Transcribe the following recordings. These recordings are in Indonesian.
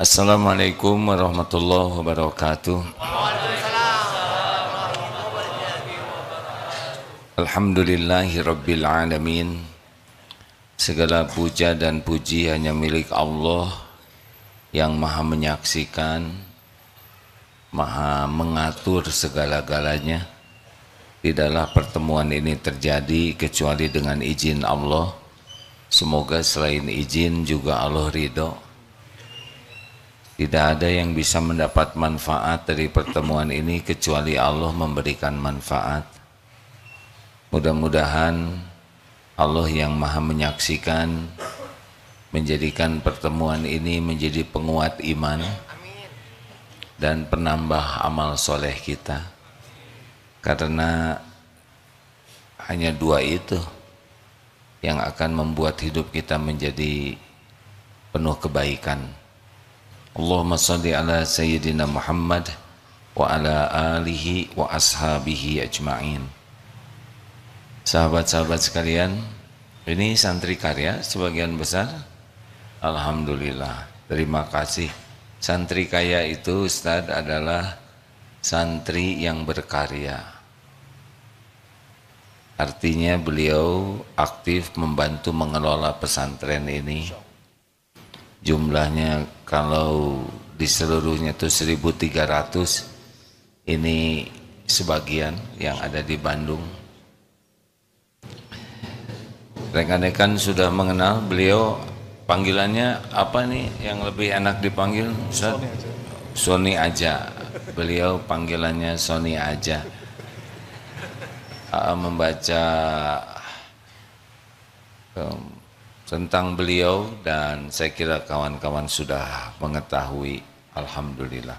Assalamualaikum warahmatullahi wabarakatuh. Alhamdulillahi rabbil alamin. Segala puja dan puji hanya milik Allah yang maha menyaksikan, maha mengatur segala-galanya. Tidaklah pertemuan ini terjadi kecuali dengan izin Allah. Semoga selain izin juga Allah ridho. Tidak ada yang bisa mendapat manfaat dari pertemuan ini kecuali Allah memberikan manfaat. Mudah-mudahan Allah yang maha menyaksikan menjadikan pertemuan ini menjadi penguat iman dan penambah amal soleh kita. Karena hanya dua itu yang akan membuat hidup kita menjadi penuh kebaikan. Allahumma salli ala Sayyidina Muhammad wa ala alihi wa ashabihi ajma'in. Sahabat-sahabat sekalian, ini santri karya sebagian besar. Alhamdulillah, terima kasih. Santri kaya itu Ustadz adalah santri yang berkarya. Artinya beliau aktif membantu mengelola pesantren ini. Jumlahnya kalau di seluruhnya itu 1.300, ini sebagian yang ada di Bandung. Rekan-rekan sudah mengenal beliau, panggilannya apa nih yang lebih enak dipanggil? Sony aja. Beliau panggilannya Sony aja. Membaca tentang beliau dan saya kira kawan-kawan sudah mengetahui. Alhamdulillah.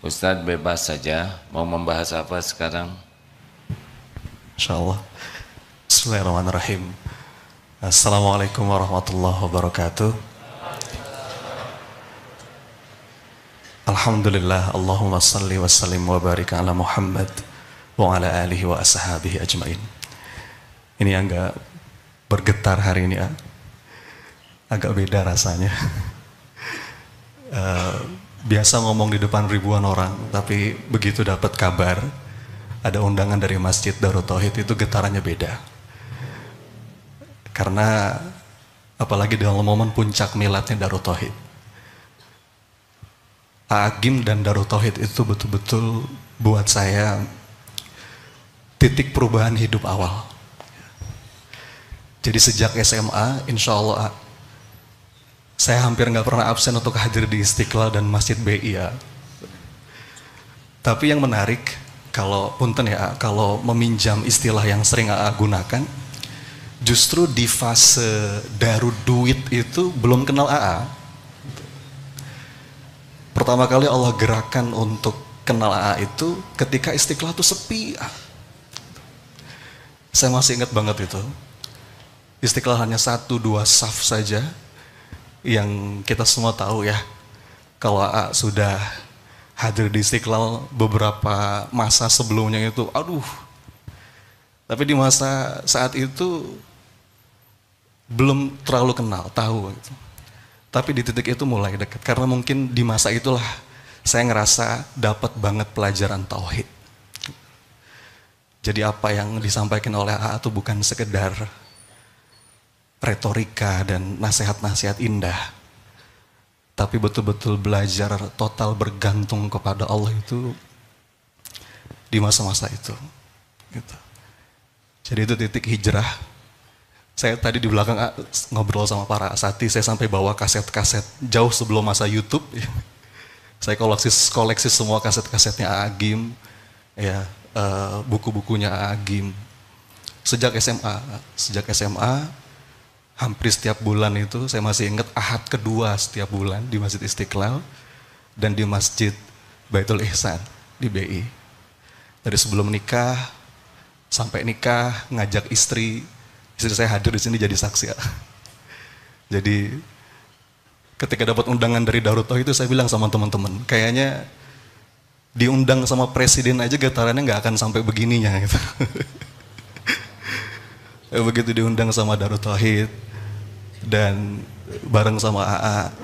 Ustadz bebas saja, mau membahas apa sekarang? Insyaallah. Bismillahirrahmanirrahim. Assalamualaikum warahmatullahi wabarakatuh. Alhamdulillah, Allahumma salli wa sallim wa barik ala Muhammad wa ala alihi wa ashabihi ajmain. Ini agak bergetar hari ini, agak beda rasanya. Biasa ngomong di depan ribuan orang, tapi begitu dapat kabar ada undangan dari Masjid Darut Tauhid itu getarannya beda. Karena apalagi dalam momen puncak miladnya Darut Tauhid. Agim dan Darut Tauhid itu betul-betul buat saya titik perubahan hidup awal. Jadi sejak SMA, insya Allah saya hampir nggak pernah absen untuk hadir di Istiqlal dan Masjid BI ya. Tapi yang menarik, kalau punten ya, kalau meminjam istilah yang sering AA gunakan, justru di fase Darut Duit itu belum kenal AA. Pertama kali Allah gerakan untuk kenal AA itu ketika Istiqlal itu sepi. Saya masih ingat banget itu. Istiqlal hanya 1-2 saf saja, yang kita semua tahu ya, kalau AA sudah hadir di Istiqlal beberapa masa sebelumnya itu, aduh. Tapi di masa saat itu belum terlalu kenal, tahu gitu. Tapi di titik itu mulai dekat, karena mungkin di masa itulah saya ngerasa dapat banget pelajaran tauhid. Jadi apa yang disampaikan oleh AA itu bukan sekedar retorika dan nasihat-nasihat indah, tapi betul-betul belajar total bergantung kepada Allah itu di masa-masa itu. Gitu. Jadi itu titik hijrah. Saya tadi di belakang ngobrol sama para asati, saya sampai bawa kaset-kaset jauh sebelum masa YouTube. Saya koleksi semua kaset-kasetnya Agim, ya, buku-bukunya Agim. Sejak SMA, hampir setiap bulan itu saya masih ingat Ahad kedua setiap bulan di Masjid Istiqlal dan di Masjid Baitul Ihsan di BI. Dari sebelum nikah sampai nikah, ngajak istri saya hadir di sini jadi saksi ya. Jadi ketika dapat undangan dari Darut Tauhid itu saya bilang sama teman-teman, kayaknya diundang sama presiden aja getarannya nggak akan sampai begininya gitu. Begitu diundang sama Darut Tauhid dan bareng sama AA,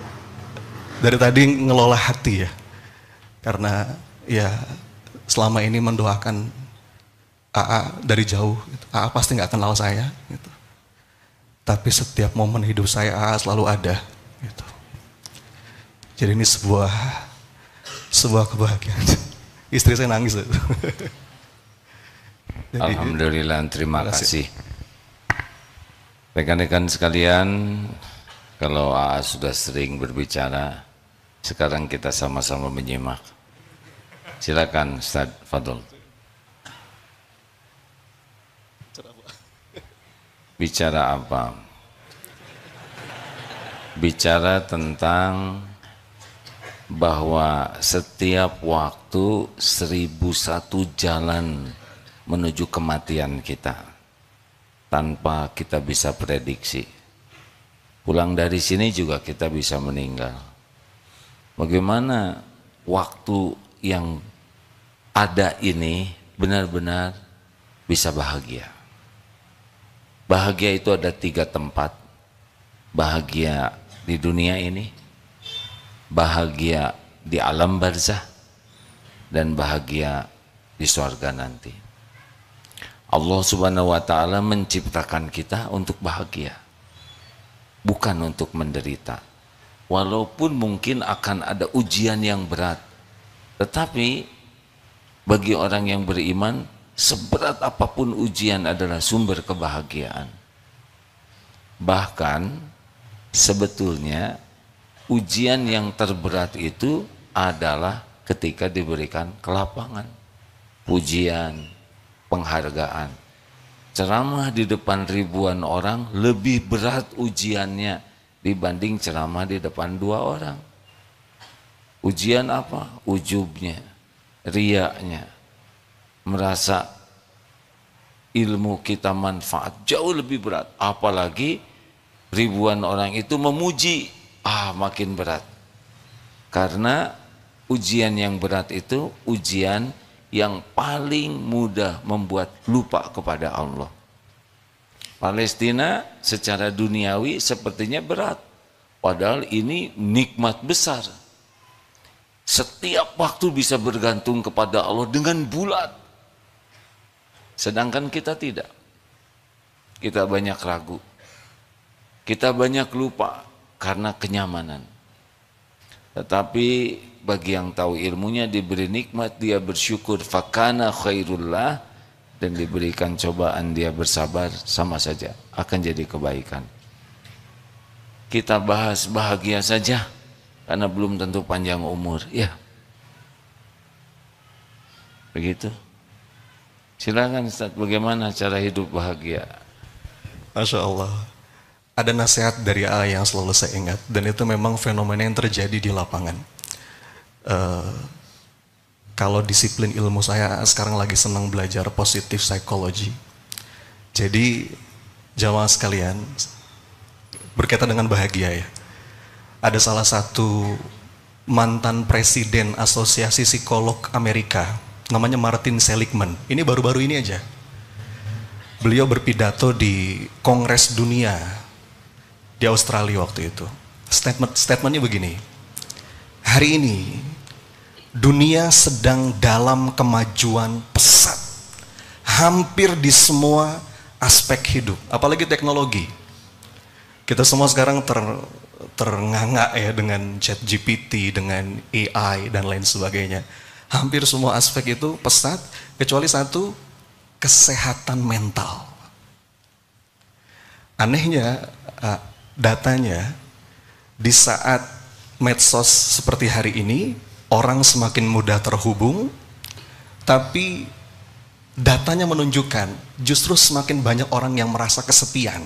dari tadi ngelola hati ya. Karena ya selama ini mendoakan AA dari jauh, gitu. AA pasti nggak kenal saya, gitu. Tapi setiap momen hidup saya AA selalu ada, gitu. Jadi ini sebuah kebahagiaan. Istri saya nangis. Jadi, Alhamdulillah, terima kasih. Rekan-rekan sekalian, kalau AA sudah sering berbicara, sekarang kita sama-sama menyimak. Silakan Ustaz Fadl. Bicara apa? Bicara tentang bahwa setiap waktu 1001 jalan menuju kematian kita tanpa kita bisa prediksi. Pulang dari sini juga kita bisa meninggal. Bagaimana waktu yang ada ini benar-benar bisa bahagia. Bahagia itu ada 3 tempat. Bahagia di dunia ini, bahagia di alam barzah, dan bahagia di surga nanti. Allah Subhanahu wa ta'ala menciptakan kita untuk bahagia, bukan untuk menderita. Walaupun mungkin akan ada ujian yang berat, tetapi bagi orang yang beriman, seberat apapun ujian adalah sumber kebahagiaan. Bahkan sebetulnya ujian yang terberat itu adalah ketika diberikan kelapangan, pujian, penghargaan. Ceramah di depan ribuan orang lebih berat ujiannya dibanding ceramah di depan 2 orang. Ujian apa? Ujubnya, riaknya, merasa ilmu kita manfaat jauh lebih berat. Apalagi ribuan orang itu memuji, makin berat. Karena ujian yang berat itu ujian yang paling mudah membuat lupa kepada Allah. Palestina secara duniawi sepertinya berat, padahal ini nikmat besar. Setiap waktu bisa bergantung kepada Allah dengan bulat. Sedangkan kita tidak. Kita banyak ragu. Kita banyak lupa karena kenyamanan. Tetapi bagi yang tahu ilmunya, diberi nikmat dia bersyukur, fakana khairullah, dan diberikan cobaan dia bersabar, sama saja akan jadi kebaikan. Kita bahas bahagia saja karena belum tentu panjang umur, ya. Begitu. Silakan Ustaz, bagaimana cara hidup bahagia? Masya Allah. Ada nasihat dari A yang selalu saya ingat, dan itu memang fenomena yang terjadi di lapangan. Kalau disiplin ilmu saya sekarang lagi senang belajar positif psychology. Jadi jamaah sekalian, berkaitan dengan bahagia ya. Ada salah satu mantan presiden Asosiasi Psikolog Amerika, namanya Martin Seligman. Ini baru-baru ini aja. Beliau berpidato di Kongres Dunia di Australia waktu itu. Statementnya begini. Hari ini dunia sedang dalam kemajuan pesat. Hampir di semua aspek hidup, apalagi teknologi. Kita semua sekarang ternganga ya dengan ChatGPT, dengan AI dan lain sebagainya. Hampir semua aspek itu pesat, kecuali satu, kesehatan mental. Anehnya, datanya di saat medsos seperti hari ini, orang semakin mudah terhubung, tapi datanya menunjukkan justru semakin banyak orang yang merasa kesepian.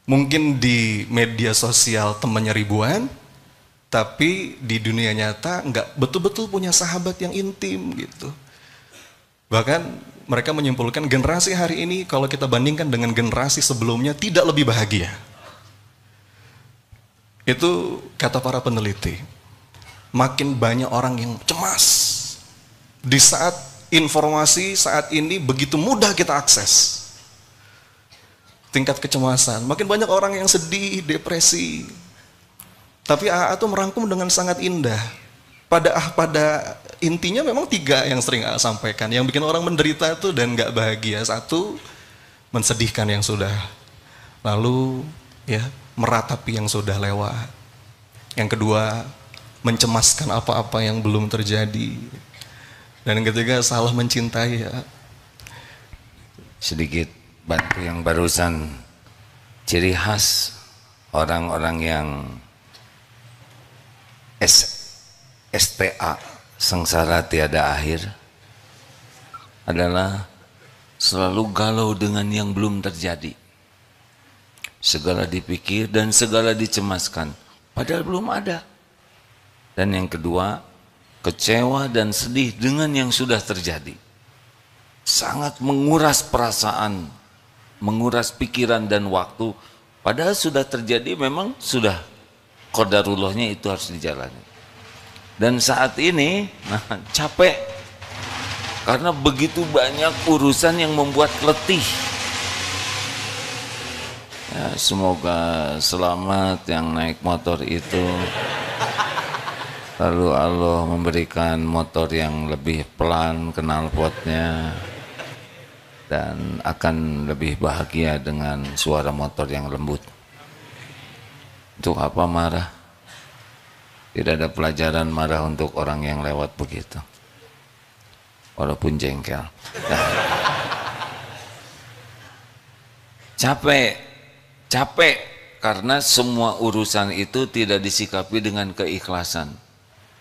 Mungkin di media sosial temannya ribuan, tapi di dunia nyata nggak betul-betul punya sahabat yang intim gitu. Bahkan mereka menyimpulkan generasi hari ini kalau kita bandingkan dengan generasi sebelumnya tidak lebih bahagia. Itu kata para peneliti. Makin banyak orang yang cemas. Di saat informasi saat ini begitu mudah kita akses. Tingkat kecemasan, makin banyak orang yang sedih, depresi. Tapi AA tuh merangkum dengan sangat indah. Pada intinya memang 3 yang sering AA sampaikan. Yang bikin orang menderita tuh dan gak bahagia. 1, mensedihkan yang sudah lalu, ya, meratapi yang sudah lewat. Yang kedua, mencemaskan apa-apa yang belum terjadi. Dan yang ketiga, salah mencintai, ya. Sedikit bantu yang barusan, ciri khas orang-orang yang STA, sengsara tiada akhir, adalah selalu galau dengan yang belum terjadi. Segala dipikir dan segala dicemaskan, padahal belum ada. Dan yang kedua, kecewa dan sedih dengan yang sudah terjadi. Sangat menguras perasaan, menguras pikiran dan waktu. Padahal sudah terjadi, memang sudah qadarullahnya itu harus dijalani. Dan saat ini capek karena begitu banyak urusan yang membuat letih. Ya, semoga selamat yang naik motor itu. Lalu Allah memberikan motor yang lebih pelan knalpotnya dan akan lebih bahagia dengan suara motor yang lembut. Untuk apa marah? Tidak ada pelajaran marah untuk orang yang lewat begitu. Walaupun jengkel. Nah. Capek karena semua urusan itu tidak disikapi dengan keikhlasan.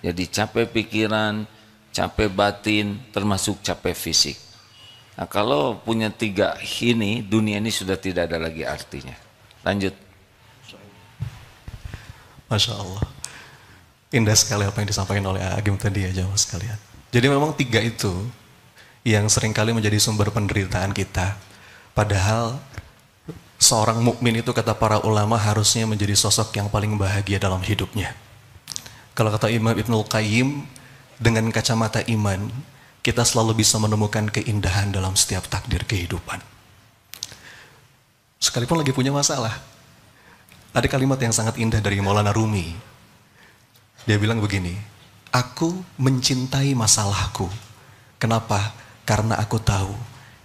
Jadi capek pikiran, capek batin, termasuk capek fisik. Nah, kalau punya 3 ini, dunia ini sudah tidak ada lagi artinya. Lanjut. Masya Allah. Indah sekali apa yang disampaikan oleh Agim tadi ya, jamaah sekalian. Jadi memang 3 itu yang seringkali menjadi sumber penderitaan kita. Padahal seorang mukmin itu, kata para ulama, harusnya menjadi sosok yang paling bahagia dalam hidupnya. Kalau kata Imam Ibnul Qayyim, dengan kacamata iman, kita selalu bisa menemukan keindahan dalam setiap takdir kehidupan. Sekalipun lagi punya masalah. Ada kalimat yang sangat indah dari Maulana Rumi. Dia bilang begini, aku mencintai masalahku. Kenapa? Karena aku tahu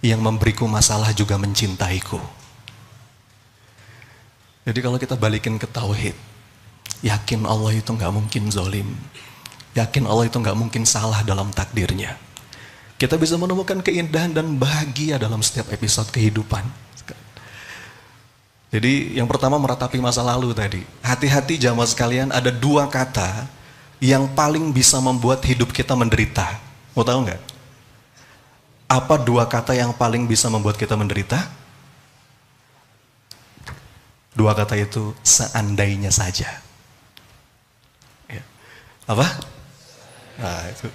yang memberiku masalah juga mencintaiku. Jadi kalau kita balikin ke tauhid, yakin Allah itu nggak mungkin zolim, yakin Allah itu nggak mungkin salah dalam takdirnya. Kita bisa menemukan keindahan dan bahagia dalam setiap episode kehidupan. Jadi yang pertama, meratapi masa lalu tadi. Hati-hati jamaah sekalian, ada 2 kata yang paling bisa membuat hidup kita menderita. Mau tahu nggak? Apa 2 kata yang paling bisa membuat kita menderita? 2 kata itu, seandainya saja. Ya. Apa? Nah itu.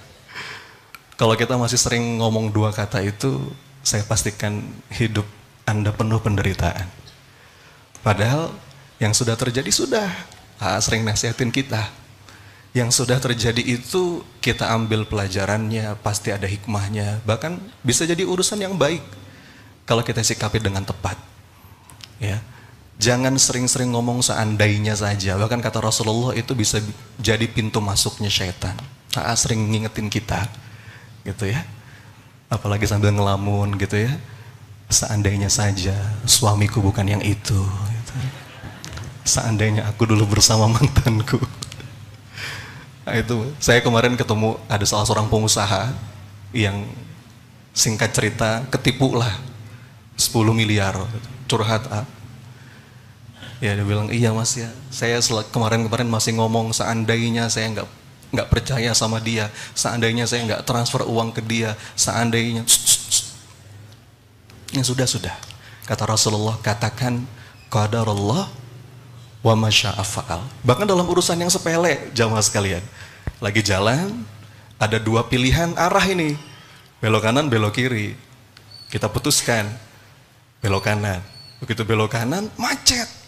Kalau kita masih sering ngomong 2 kata itu, saya pastikan hidup Anda penuh penderitaan. Padahal yang sudah terjadi sudah. Sering nasihatin kita. Yang sudah terjadi itu kita ambil pelajarannya, pasti ada hikmahnya. Bahkan bisa jadi urusan yang baik kalau kita sikapi dengan tepat. Ya. Jangan sering-sering ngomong seandainya saja. Bahkan kata Rasulullah itu bisa jadi pintu masuknya syaitan. Sering ngingetin kita, gitu ya. Apalagi sambil ngelamun, gitu ya. Seandainya saja suamiku bukan yang itu. Gitu. Seandainya aku dulu bersama mantanku. Nah, itu saya kemarin ketemu ada salah seorang pengusaha yang singkat cerita ketipu lah 10 miliar curhat. Ya dia bilang, iya mas ya, saya kemarin kemarin masih ngomong seandainya saya nggak percaya sama dia, seandainya saya nggak transfer uang ke dia, seandainya. Yang sudah. Kata Rasulullah, katakan qadarullah wa ma syaa fa'al. Bahkan dalam urusan yang sepele, jamaah sekalian, lagi jalan ada 2 pilihan arah ini, belok kanan belok kiri, kita putuskan belok kanan. Begitu belok kanan macet.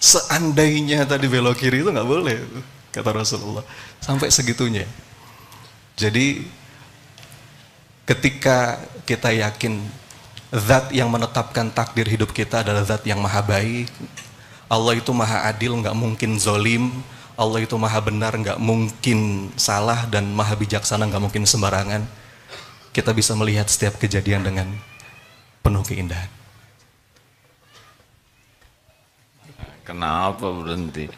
Seandainya tadi belok kiri itu nggak boleh, kata Rasulullah. Sampai segitunya. Jadi ketika kita yakin zat yang menetapkan takdir hidup kita adalah zat yang maha baik, Allah itu maha adil, nggak mungkin zolim. Allah itu maha benar, nggak mungkin salah, dan maha bijaksana, nggak mungkin sembarangan. Kita bisa melihat setiap kejadian dengan penuh keindahan. Kenapa berhenti?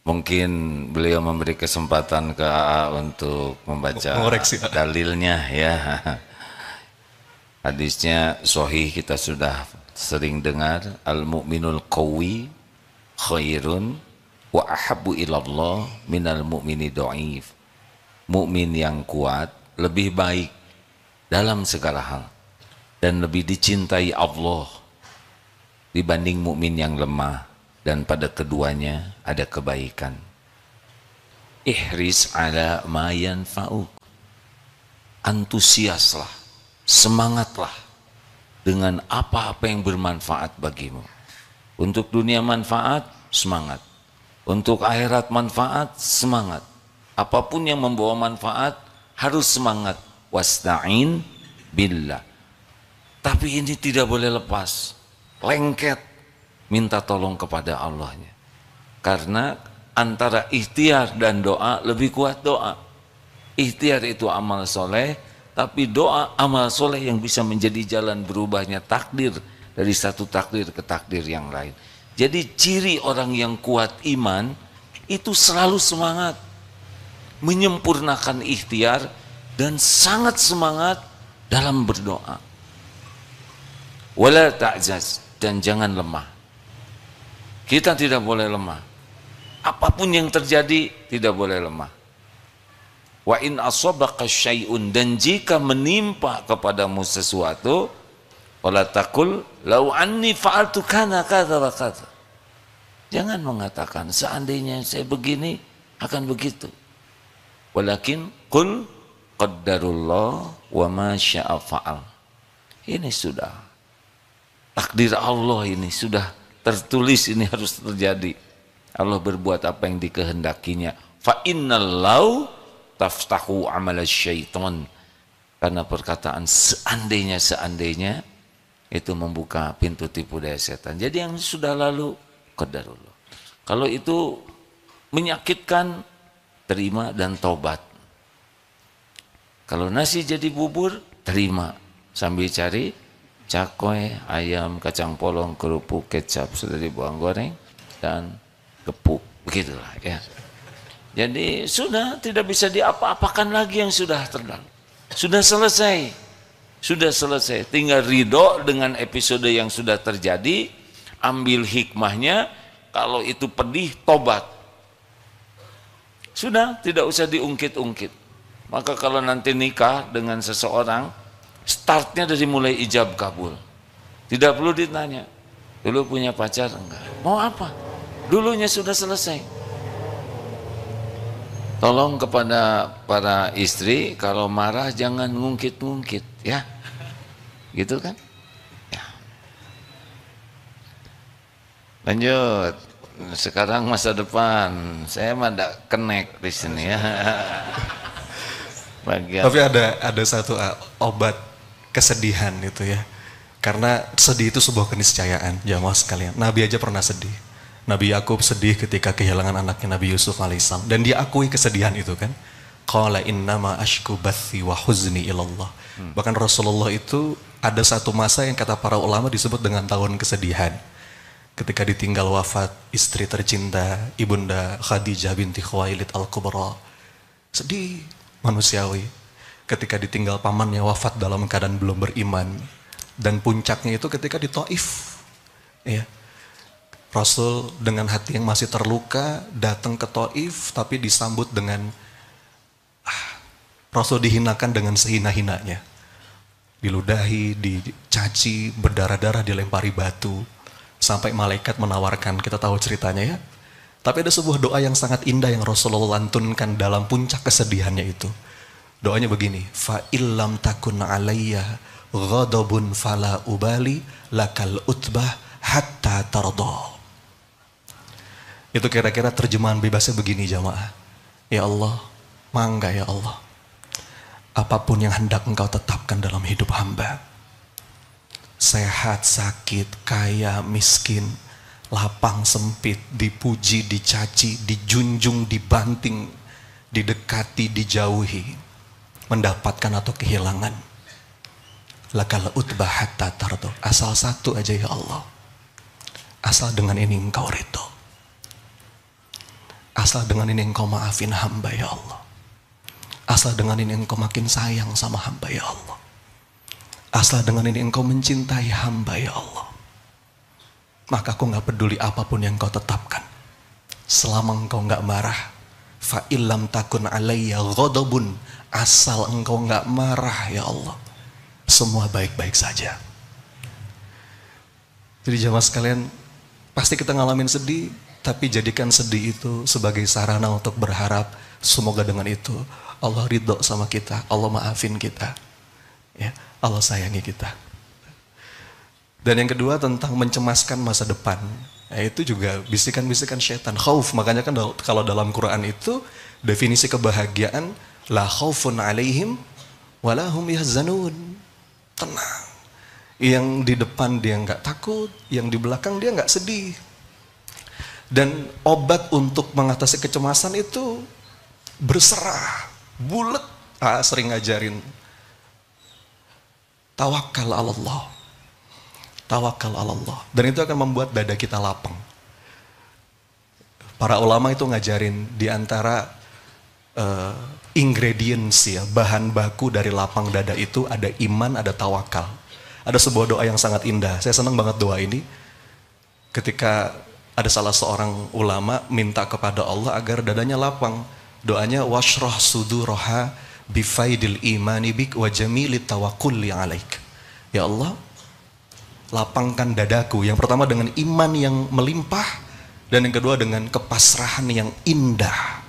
Mungkin beliau memberi kesempatan ke AA untuk membaca Mengoreksi. dalilnya ya. Hadisnya sahih, kita sudah sering dengar, al-mu'minul qawi khairun wa ahabbu ilallah minal mu'mini dhaif. Mukmin yang kuat lebih baik dalam segala hal dan lebih dicintai Allah dibanding mukmin yang lemah, dan pada keduanya ada kebaikan. Ihris ala ma yanfa'uk. Antusiaslah, semangatlah dengan apa-apa yang bermanfaat bagimu. Untuk dunia manfaat, semangat. Untuk akhirat manfaat, semangat. Apapun yang membawa manfaat, harus semangat. Wasta'in billah. Tapi ini tidak boleh lepas. Lengket, minta tolong kepada Allahnya. Karena antara ikhtiar dan doa lebih kuat doa. Ikhtiar itu amal soleh, tapi doa amal soleh yang bisa menjadi jalan berubahnya takdir dari satu takdir ke takdir yang lain. Jadi ciri orang yang kuat iman itu selalu semangat, menyempurnakan ikhtiar dan sangat semangat dalam berdoa. Wala ta'jaz, dan jangan lemah. Kita tidak boleh lemah. Apapun yang terjadi tidak boleh lemah. Wa in asabaka syai'un, dan jika menimpa kepadamu sesuatu, wala taqul lau anni fa'altu kana kadza wa kadza. Jangan mengatakan seandainya saya begini akan begitu. Walakin qul qaddarullah wa ma syaa fa'al. Ini sudah takdir Allah, ini sudah tertulis, ini harus terjadi. Allah berbuat apa yang dikehendakinya. Fa innal lau taftahu amal syaitan. Karena perkataan seandainya itu membuka pintu tipu daya setan. Jadi yang sudah lalu qadarullah. Kalau itu menyakitkan, terima dan tobat. Kalau nasi jadi bubur, terima sambil cari cakoy, ayam, kacang polong, kerupuk, kecap sudah dibuang goreng, dan gepuk, begitulah ya. Jadi sudah tidak bisa diapa-apakan lagi yang sudah terlalu. Sudah selesai. Sudah selesai. Tinggal ridho dengan episode yang sudah terjadi, ambil hikmahnya, kalau itu pedih, tobat. Sudah, tidak usah diungkit-ungkit. Maka kalau nanti nikah dengan seseorang, startnya dari mulai ijab kabul. Tidak perlu ditanya, dulu punya pacar enggak? Mau apa? Dulunya sudah selesai. Tolong kepada para istri, kalau marah jangan ngungkit-ngungkit ya. Gitu kan? Ya. Lanjut. Sekarang masa depan. Saya mah enggak connect di sini ya. Bagian. Tapi ada satu obat kesedihan itu ya. Karena sedih itu sebuah keniscayaan, jamaah sekalian. Nabi aja pernah sedih. Nabi Yakub sedih ketika kehilangan anaknya Nabi Yusuf alaihissalam, dan dia akui kesedihan itu kan. Qala innama ashku bathi wa huzni ilallah. Bahkan Rasulullah itu ada satu masa yang kata para ulama disebut dengan tahun kesedihan. Ketika ditinggal wafat istri tercinta Ibunda Khadijah binti Khuwailid al-Kubra. Sedih manusiawi. Ketika ditinggal pamannya wafat dalam keadaan belum beriman, dan puncaknya itu ketika di Taif, ya. Rasul dengan hati yang masih terluka datang ke Taif, tapi disambut dengan Rasul dihinakan dengan sehina-hinanya, diludahi, dicaci, berdarah-darah, dilempari batu, sampai malaikat menawarkan, kita tahu ceritanya ya. Tapi ada sebuah doa yang sangat indah yang Rasulullah lantunkan dalam puncak kesedihannya itu. Doanya begini, fa illam takun alayya ghadabun fala ubali lakal utbah hatta tarda. Itu kira-kira terjemahan bebasnya begini jamaah. Ya Allah, mangga ya Allah, apapun yang hendak engkau tetapkan dalam hidup hamba, sehat, sakit, kaya, miskin, lapang, sempit, dipuji, dicaci, dijunjung, dibanting, didekati, dijauhi, mendapatkan atau kehilangan. Lakal utbah hatta tardo. Asal satu aja ya Allah. Asal dengan ini engkau ridho. Asal dengan ini engkau maafin hamba ya Allah. Asal dengan ini engkau makin sayang sama hamba ya Allah. Asal dengan ini engkau mencintai hamba ya Allah. Maka aku gak peduli apapun yang engkau tetapkan. Selama engkau gak marah. Fa illam takun alayya ghadabun. Asal engkau gak marah ya Allah, semua baik-baik saja. Jadi jamaah sekalian, pasti kita ngalamin sedih, tapi jadikan sedih itu sebagai sarana untuk berharap semoga dengan itu Allah ridho sama kita, Allah maafin kita, ya, Allah sayangi kita. Dan yang kedua tentang mencemaskan masa depan, ya, itu juga bisikan-bisikan syaitan, khauf. Makanya kan kalau dalam Quran itu definisi kebahagiaan, la khaufun alaihim walahum yahzanun. Tenang. Yang di depan dia nggak takut, yang di belakang dia nggak sedih. Dan obat untuk mengatasi kecemasan itu berserah, bulat. Sering ngajarin tawakal Allah. Tawakal Allah. Dan itu akan membuat dada kita lapang. Para ulama itu ngajarin di antara ingredients, ya, bahan baku dari lapang dada itu ada iman, ada tawakal. Ada sebuah doa yang sangat indah. Saya senang banget doa ini. Ketika ada salah seorang ulama minta kepada Allah agar dadanya lapang. Doanya washrah suduraha bifaidil imani bik wa jamilit tawakkulli alaik. Ya Allah, lapangkan dadaku. Yang pertama dengan iman yang melimpah, dan yang kedua dengan kepasrahan yang indah.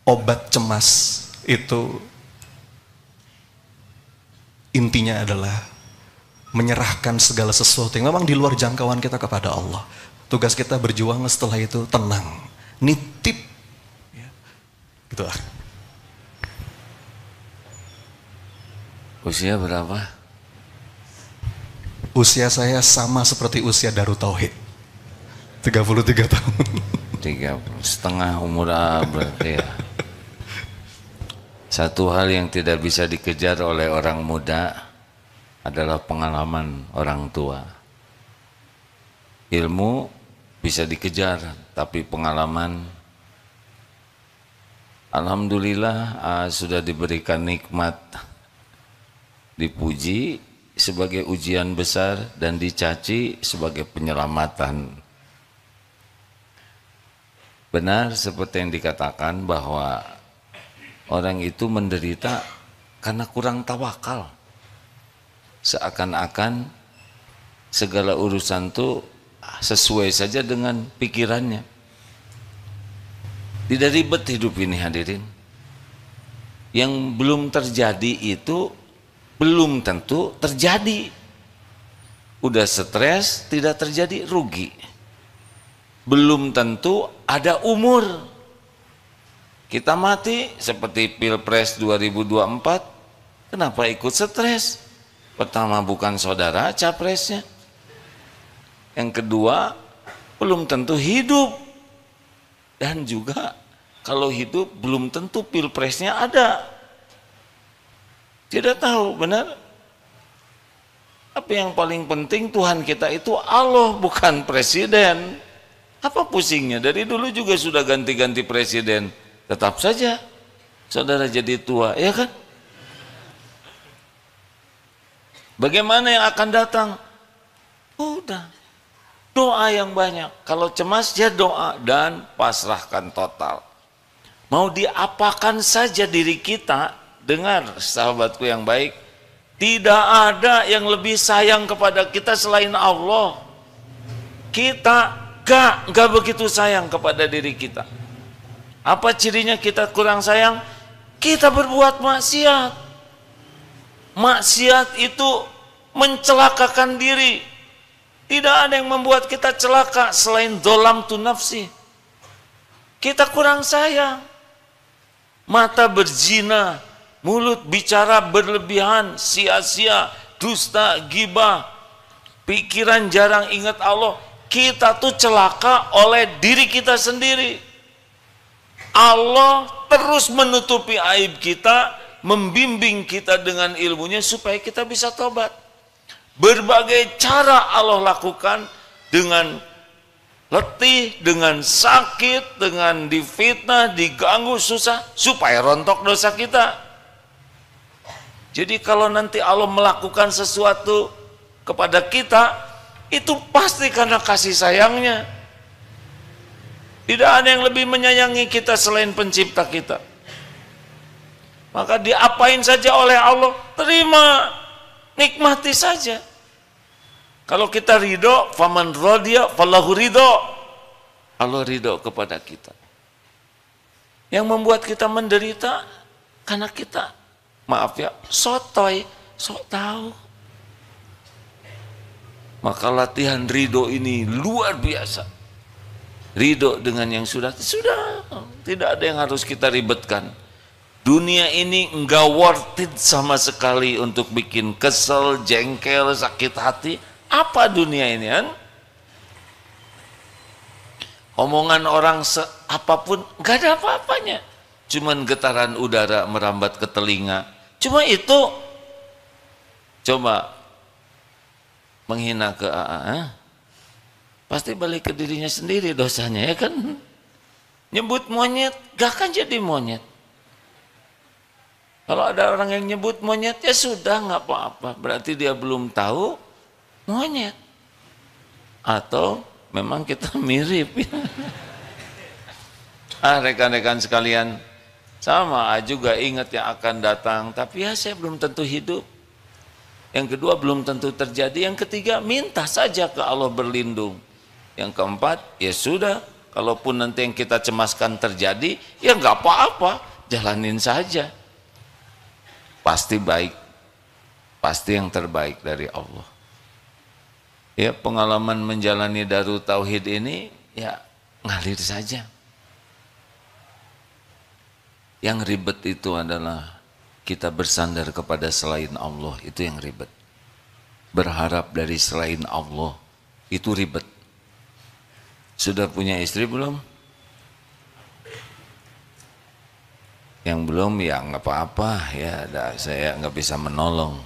Obat cemas itu intinya adalah menyerahkan segala sesuatu yang memang di luar jangkauan kita kepada Allah. Tugas kita berjuang, setelah itu tenang, nitip, ya, gitu lah. Usia berapa? Usia saya sama seperti usia Darut Tauhid, 33 tahun. 30, setengah umur berarti ya. Satu hal yang tidak bisa dikejar oleh orang muda adalah pengalaman orang tua. Ilmu bisa dikejar, tapi pengalaman, alhamdulillah, sudah diberikan nikmat, dipuji sebagai ujian besar dan dicaci sebagai penyelamatan. Benar seperti yang dikatakan bahwa orang itu menderita karena kurang tawakal. Seakan-akan segala urusan itu sesuai saja dengan pikirannya. Tidak ribet hidup ini, hadirin. Yang belum terjadi itu belum tentu terjadi. Udah stres, tidak terjadi, rugi. Belum tentu ada umur. Kita mati seperti Pilpres 2024, kenapa ikut stres? Pertama, bukan saudara capresnya. Yang kedua, belum tentu hidup. Dan juga kalau hidup belum tentu Pilpresnya ada. Tidak tahu, benar? Apa yang paling penting, Tuhan kita itu Allah, bukan presiden. Apa pusingnya? Dari dulu juga sudah ganti-ganti presiden. Tetap saja saudara jadi tua, ya kan? Bagaimana yang akan datang? Udah, doa yang banyak. Kalau cemas, ya doa dan pasrahkan total. Mau diapakan saja diri kita. Dengar sahabatku yang baik, tidak ada yang lebih sayang kepada kita selain Allah. Kita gak begitu sayang kepada diri kita. Apa cirinya kita kurang sayang? Kita berbuat maksiat. Maksiat itu mencelakakan diri. Tidak ada yang membuat kita celaka selain dolam tu nafsi. Kita kurang sayang. Mata berzina, mulut bicara berlebihan, sia-sia, dusta, gibah, pikiran jarang ingat Allah, kita tuh celaka oleh diri kita sendiri. Allah terus menutupi aib kita, membimbing kita dengan ilmunya supaya kita bisa tobat. Berbagai cara Allah lakukan, dengan letih, dengan sakit, dengan difitnah, diganggu, susah, supaya rontok dosa kita. Jadi kalau nanti Allah melakukan sesuatu kepada kita, itu pasti karena kasih sayangnya. Tidak ada yang lebih menyayangi kita selain pencipta kita. Maka diapain saja oleh Allah, terima, nikmati saja. Kalau kita ridho, faman radiya fallahu ridho. Allah ridho kepada kita. Yang membuat kita menderita karena kita, maaf ya, sotoy, sok tahu. Maka latihan ridho ini luar biasa. Ridho dengan yang sudah, tidak ada yang harus kita ribetkan. Dunia ini enggak worth it sama sekali untuk bikin kesel, jengkel, sakit hati. Apa dunia ini kan? Omongan orang apapun enggak ada apa-apanya. Cuman getaran udara merambat ke telinga. Cuma itu. Coba menghina ke AA, pasti balik ke dirinya sendiri dosanya, ya kan? Nyebut monyet, gak akan jadi monyet. Kalau ada orang yang nyebut monyet, ya sudah, nggak apa-apa. Berarti dia belum tahu monyet. Atau memang kita mirip. Rekan-rekan sekalian, sama juga ingat yang akan datang, tapi ya saya belum tentu hidup. Yang kedua, belum tentu terjadi. Yang ketiga, minta saja ke Allah berlindung. Yang keempat, ya sudah, kalaupun nanti yang kita cemaskan terjadi, ya nggak apa-apa, jalanin saja. Pasti baik, pasti yang terbaik dari Allah. Ya, pengalaman menjalani Darut Tauhid ini, ya ngalir saja. Yang ribet itu adalah kita bersandar kepada selain Allah, itu yang ribet. Berharap dari selain Allah, itu ribet. Sudah punya istri belum? Yang belum, ya nggak apa-apa, ya saya nggak bisa menolong.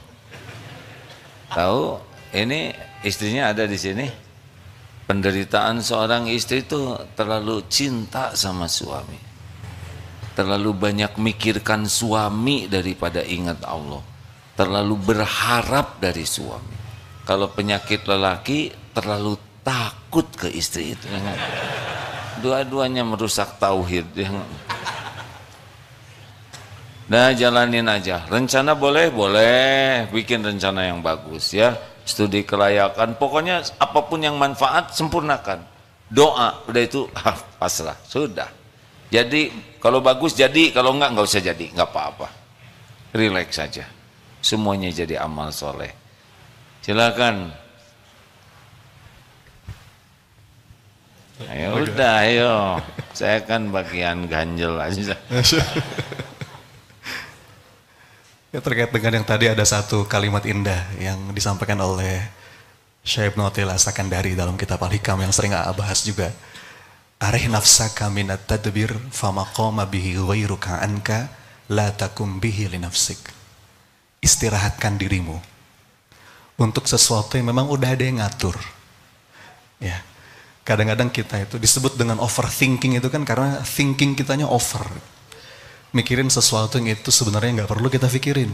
Tahu, ini istrinya ada di sini. Penderitaan seorang istri itu terlalu cinta sama suami, terlalu banyak mikirkan suami daripada ingat Allah, terlalu berharap dari suami. Kalau penyakit lelaki, terlalu takut ke istri itu. Dua-duanya merusak tauhid. Nah, jalanin aja. Rencana boleh, bikin rencana yang bagus ya. Studi kelayakan, pokoknya apapun yang manfaat sempurnakan. Doa, udah itu pasrah, sudah. Jadi kalau bagus jadi, kalau enggak usah jadi, enggak apa-apa. Relax saja. Semuanya jadi amal soleh. Silakan. Ayo udah, ayo. Saya kan bagian ganjel aja. Ya, terkait dengan yang tadi ada satu kalimat indah yang disampaikan oleh Syekh Ibnu Athaillah As-Sakandari dalam kitab Al-Hikam yang sering bahas juga. Arih nafsaka minat tadbir fama qama bihi ghairuka anka la takum bihi li nafsik. Istirahatkan dirimu untuk sesuatu yang memang udah ada yang ngatur. Ya. Kadang-kadang kita itu disebut dengan overthinking itu kan karena thinking kitanya over. Mikirin sesuatu yang itu sebenarnya nggak perlu kita pikirin.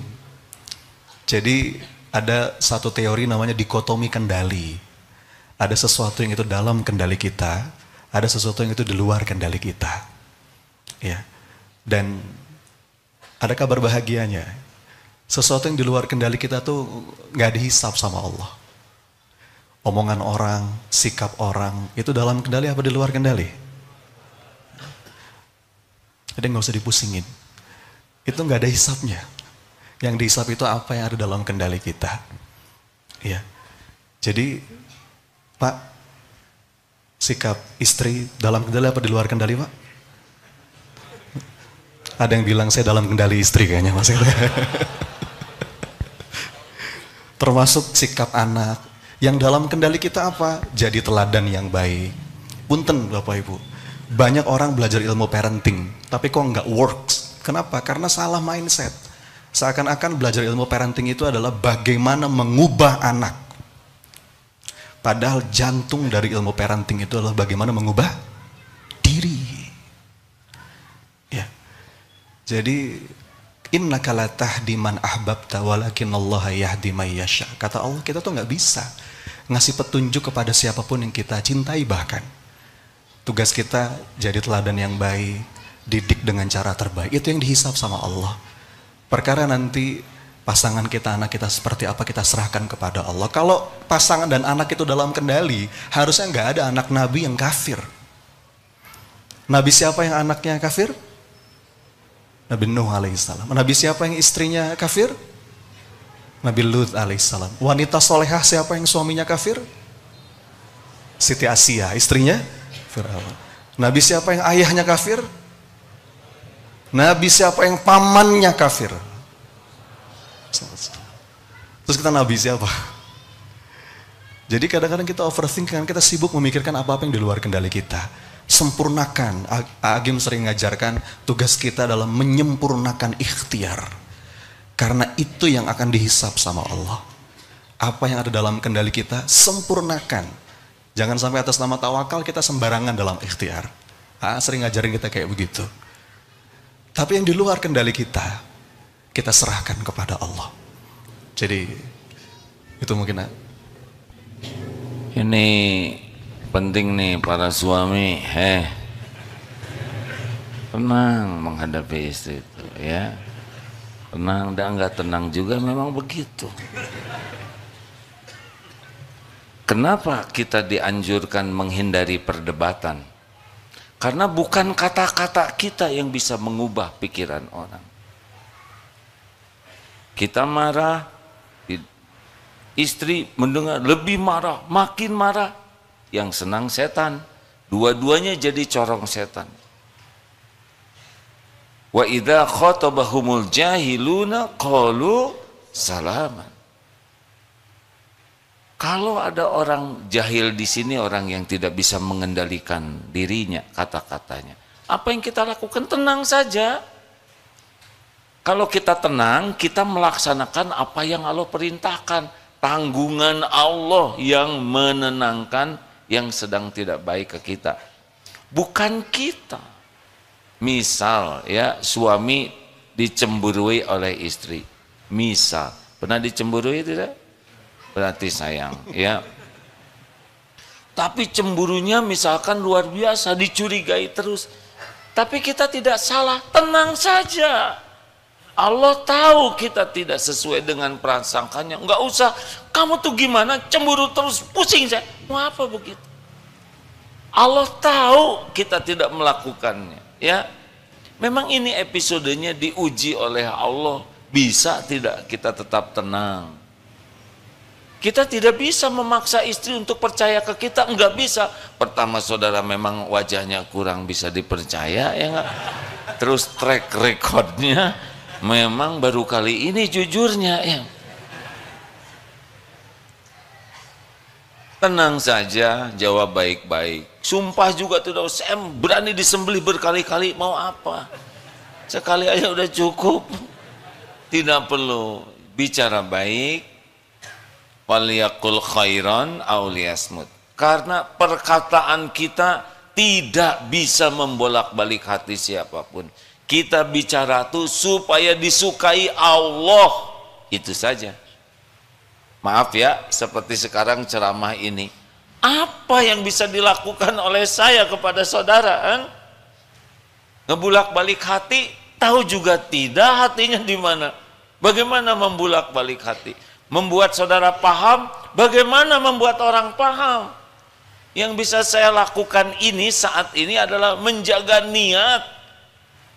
Jadi ada satu teori namanya dikotomi kendali. Ada sesuatu yang itu dalam kendali kita, ada sesuatu yang itu di luar kendali kita. Ya. Dan ada kabar bahagianya. Sesuatu yang di luar kendali kita tuh nggak dihisap sama Allah. Omongan orang, sikap orang, itu dalam kendali apa di luar kendali? Jadi nggak usah dipusingin. Itu nggak ada hisapnya. Yang dihisap itu apa yang ada dalam kendali kita. Ya. Jadi, Pak, sikap istri dalam kendali apa di luar kendali, Pak? Ada yang bilang saya dalam kendali istri kayaknya, Mas. termasuk sikap anak. Yang dalam kendali kita apa? Jadi teladan yang baik. Punten Bapak Ibu, banyak orang belajar ilmu parenting, tapi kok nggak works. Kenapa? Karena salah mindset. Seakan-akan belajar ilmu parenting itu adalah bagaimana mengubah anak. Padahal jantung dari ilmu parenting itu adalah bagaimana mengubah diri. Ya. Jadi innaka la tahdi man ahbabta walakinallaha yahdi may yasha. Kata Allah, kita tuh nggak bisa ngasih petunjuk kepada siapapun yang kita cintai bahkan. Tugas kita jadi teladan yang baik, didik dengan cara terbaik. Itu yang dihisab sama Allah. Perkara nanti pasangan kita, anak kita seperti apa, kita serahkan kepada Allah. Kalau pasangan dan anak itu dalam kendali, harusnya nggak ada anak Nabi yang kafir. Nabi siapa yang anaknya kafir? Nabi Nuh alaihissalam. Nabi siapa yang istrinya kafir? Nabi Lut alaihissalam. Wanita solehah siapa yang suaminya kafir? Siti Asia, istrinya Fir'aun. Nabi siapa yang ayahnya kafir? Nabi siapa yang pamannya kafir? Terus kita Nabi siapa? Jadi kadang-kadang kita overthinking, kita sibuk memikirkan apa-apa yang di luar kendali kita. Sempurnakan. Agim sering ngajarkan tugas kita dalam menyempurnakan ikhtiar. Karena itu yang akan dihisap sama Allah. Apa yang ada dalam kendali kita, sempurnakan. Jangan sampai atas nama tawakal kita sembarangan dalam ikhtiar. Sering ngajarin kita kayak begitu. Tapi yang di luar kendali kita serahkan kepada Allah. Jadi itu mungkin. Ini penting nih para suami, tenang menghadapi istri itu ya. Tenang dan enggak tenang juga memang begitu. Kenapa kita dianjurkan menghindari perdebatan? Karena bukan kata-kata kita yang bisa mengubah pikiran orang. Kita marah, istri mendengar lebih marah, makin marah. Yang senang setan, dua-duanya jadi corong setan. Wa idza khatabahumul jahiluna qalu salaman. Kalau ada orang jahil di sini, orang yang tidak bisa mengendalikan dirinya, kata-katanya, apa yang kita lakukan? Tenang saja. Kalau kita tenang, kita melaksanakan apa yang Allah perintahkan. Tanggungan Allah yang menenangkan yang sedang tidak baik ke kita, bukan kita. Misal ya, suami dicemburui oleh istri. Misal, pernah dicemburui tidak? Berarti sayang ya. Tapi cemburunya misalkan luar biasa, dicurigai terus. Tapi kita tidak salah, tenang saja. Allah tahu kita tidak sesuai dengan prasangkanya. Enggak usah, kamu tuh gimana, cemburu terus, pusing saya. Mau apa begitu? Allah tahu kita tidak melakukannya. Ya, memang ini episodenya diuji oleh Allah. Bisa tidak kita tetap tenang? Kita tidak bisa memaksa istri untuk percaya ke kita, enggak bisa. Pertama saudara memang wajahnya kurang bisa dipercaya, ya enggak? Terus track recordnya memang baru kali ini jujurnya, ya. Tenang saja, jawab baik-baik. Sumpah juga tidak usah, saya berani disembelih berkali-kali, mau apa? Sekali aja udah cukup. Tidak perlu, bicara baik. Waliyakul khairan aw liyasmut. Karena perkataan kita tidak bisa membolak-balik hati siapapun. Kita bicara tuh supaya disukai Allah, itu saja. Maaf ya, seperti sekarang ceramah ini, apa yang bisa dilakukan oleh saya kepada saudara? Ngebulak-balik hati, tahu juga tidak hatinya di mana. Bagaimana membulak-balik hati? Membuat saudara paham, bagaimana membuat orang paham? Yang bisa saya lakukan ini saat ini adalah menjaga niat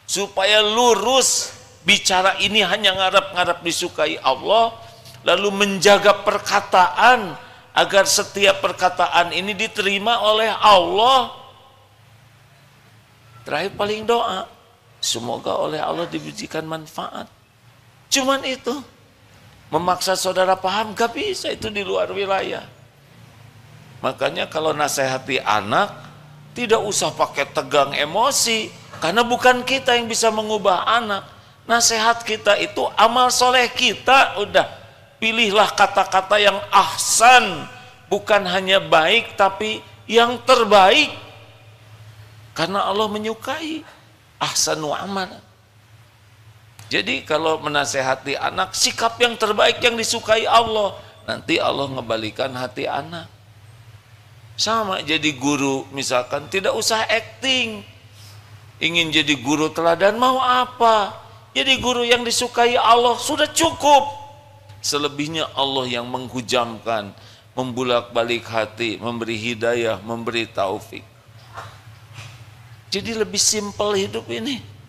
supaya lurus, bicara ini hanya ngarep-ngarep disukai Allah, lalu menjaga perkataan agar setiap perkataan ini diterima oleh Allah. Terakhir paling doa, semoga oleh Allah diberikan manfaat. Cuman itu. Memaksa saudara paham gak bisa, itu di luar wilayah. Makanya kalau nasihati anak tidak usah pakai tegang emosi, karena bukan kita yang bisa mengubah anak. Nasihat kita itu amal soleh kita. Udah, pilihlah kata-kata yang ahsan, bukan hanya baik tapi yang terbaik, karena Allah menyukai ahsanu amal. Jadi kalau menasehati anak, sikap yang terbaik yang disukai Allah, nanti Allah ngebalikan hati anak. Sama jadi guru, misalkan tidak usah acting. Ingin jadi guru teladan mau apa? Jadi guru yang disukai Allah sudah cukup. Selebihnya Allah yang menghujamkan, membulak-balik hati, memberi hidayah, memberi taufik. Jadi lebih simpel hidup ini.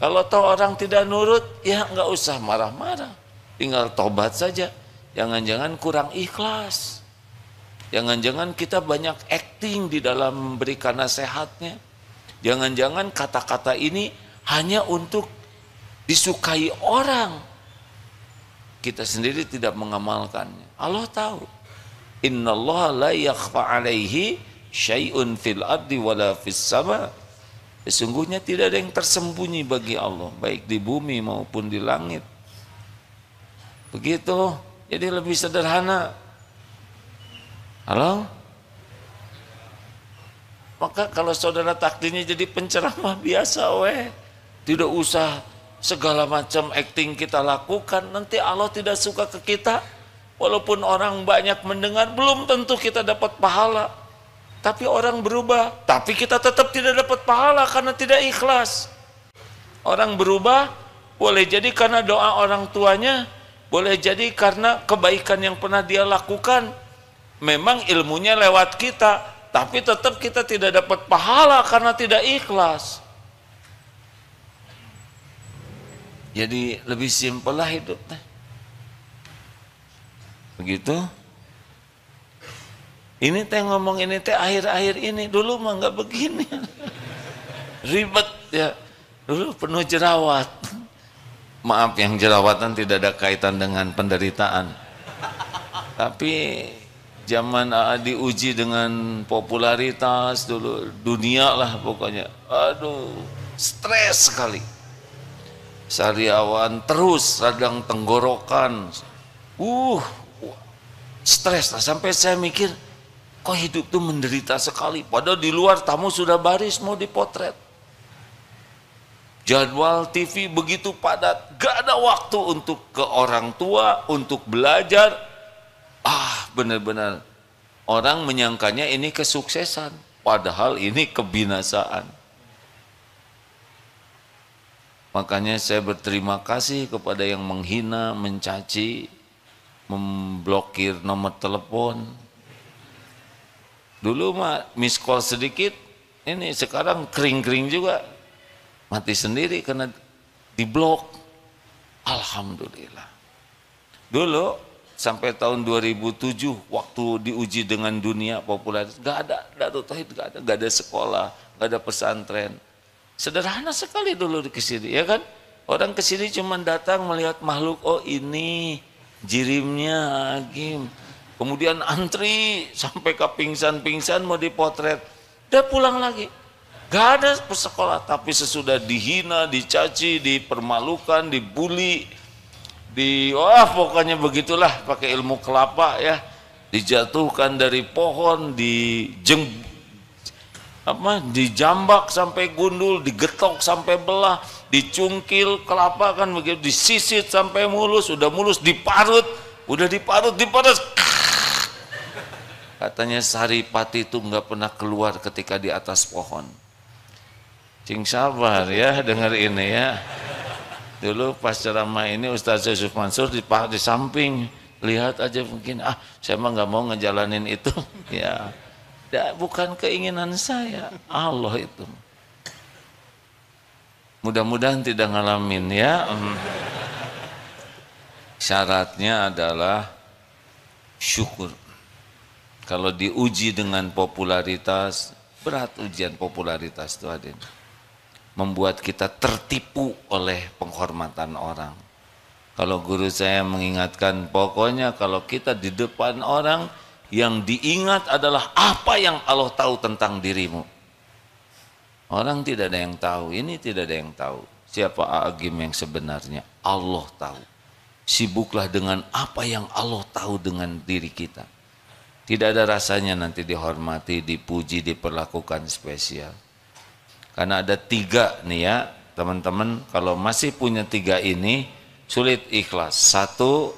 Kalau tahu orang tidak nurut, ya nggak usah marah-marah, tinggal tobat saja. Jangan-jangan kurang ikhlas, jangan-jangan kita banyak acting di dalam memberikan nasihatnya, jangan-jangan kata-kata ini hanya untuk disukai orang, kita sendiri tidak mengamalkannya. Allah tahu, innallaha la yakhfa alaihi syai'un fil ardi wala fis sama. Sesungguhnya tidak ada yang tersembunyi bagi Allah, baik di bumi maupun di langit. Begitu, jadi lebih sederhana. Halo? Maka kalau saudara takdirnya jadi penceramah biasa, tidak usah segala macam acting kita lakukan, nanti Allah tidak suka ke kita. Walaupun orang banyak mendengar, belum tentu kita dapat pahala. Tapi orang berubah, tapi kita tetap tidak dapat pahala karena tidak ikhlas. Orang berubah boleh jadi karena doa orang tuanya, boleh jadi karena kebaikan yang pernah dia lakukan. Memang ilmunya lewat kita, tapi tetap kita tidak dapat pahala karena tidak ikhlas. Jadi lebih simpel lah hidupnya. Begitu. Ini teh ngomong ini teh akhir-akhir ini, dulu mah nggak begini. Ribet ya. Dulu penuh jerawat. Maaf yang jerawatan tidak ada kaitan dengan penderitaan. Tapi zaman diuji dengan popularitas dulu, dunia lah pokoknya. Aduh, stres sekali. Sariawan terus radang tenggorokan. Stres lah sampai saya mikir, kok hidup tuh menderita sekali, padahal di luar tamu sudah baris mau dipotret. Jadwal TV begitu padat, gak ada waktu untuk ke orang tua, untuk belajar. Benar-benar orang menyangkanya ini kesuksesan, padahal ini kebinasaan. Makanya saya berterima kasih kepada yang menghina, mencaci, memblokir nomor telepon. Dulu mah miss call sedikit, ini sekarang kering-kering juga, mati sendiri karena diblok. Alhamdulillah. Dulu sampai tahun 2007 waktu diuji dengan dunia popularitas, gak ada sekolah, gak ada pesantren. Sederhana sekali dulu di kesini, ya kan? Orang kesini cuma datang melihat makhluk, oh ini jirimnya Agim. Kemudian antri sampai ke pingsan-pingsan mau dipotret, udah pulang lagi. Gak ada sekolah, tapi sesudah dihina, dicaci, dipermalukan, dibully, pokoknya begitulah, pakai ilmu kelapa ya, dijatuhkan dari pohon, dijambak sampai gundul, digetok sampai belah, dicungkil kelapa kan begitu, disisit sampai mulus, udah mulus diparut, katanya Saripati itu nggak pernah keluar ketika di atas pohon. Cing sabar ya dengar ini ya. Dulu pas ceramah ini Ustaz Yusuf Mansur di samping, lihat aja mungkin saya mah nggak mau ngejalanin itu. Ya, bukan keinginan saya, Allah itu. Mudah-mudahan tidak ngalamin ya. Syaratnya adalah syukur. Kalau diuji dengan popularitas, berat ujian popularitas itu Adin. Membuat kita tertipu oleh penghormatan orang. Kalau guru saya mengingatkan, pokoknya kalau kita di depan orang, yang diingat adalah apa yang Allah tahu tentang dirimu. Orang tidak ada yang tahu, ini tidak ada yang tahu. Siapa Agim yang sebenarnya? Allah tahu. Sibuklah dengan apa yang Allah tahu dengan diri kita. Tidak ada rasanya nanti dihormati, dipuji, diperlakukan spesial. Karena ada 3 nih ya, teman-teman, kalau masih punya 3 ini, sulit ikhlas. 1,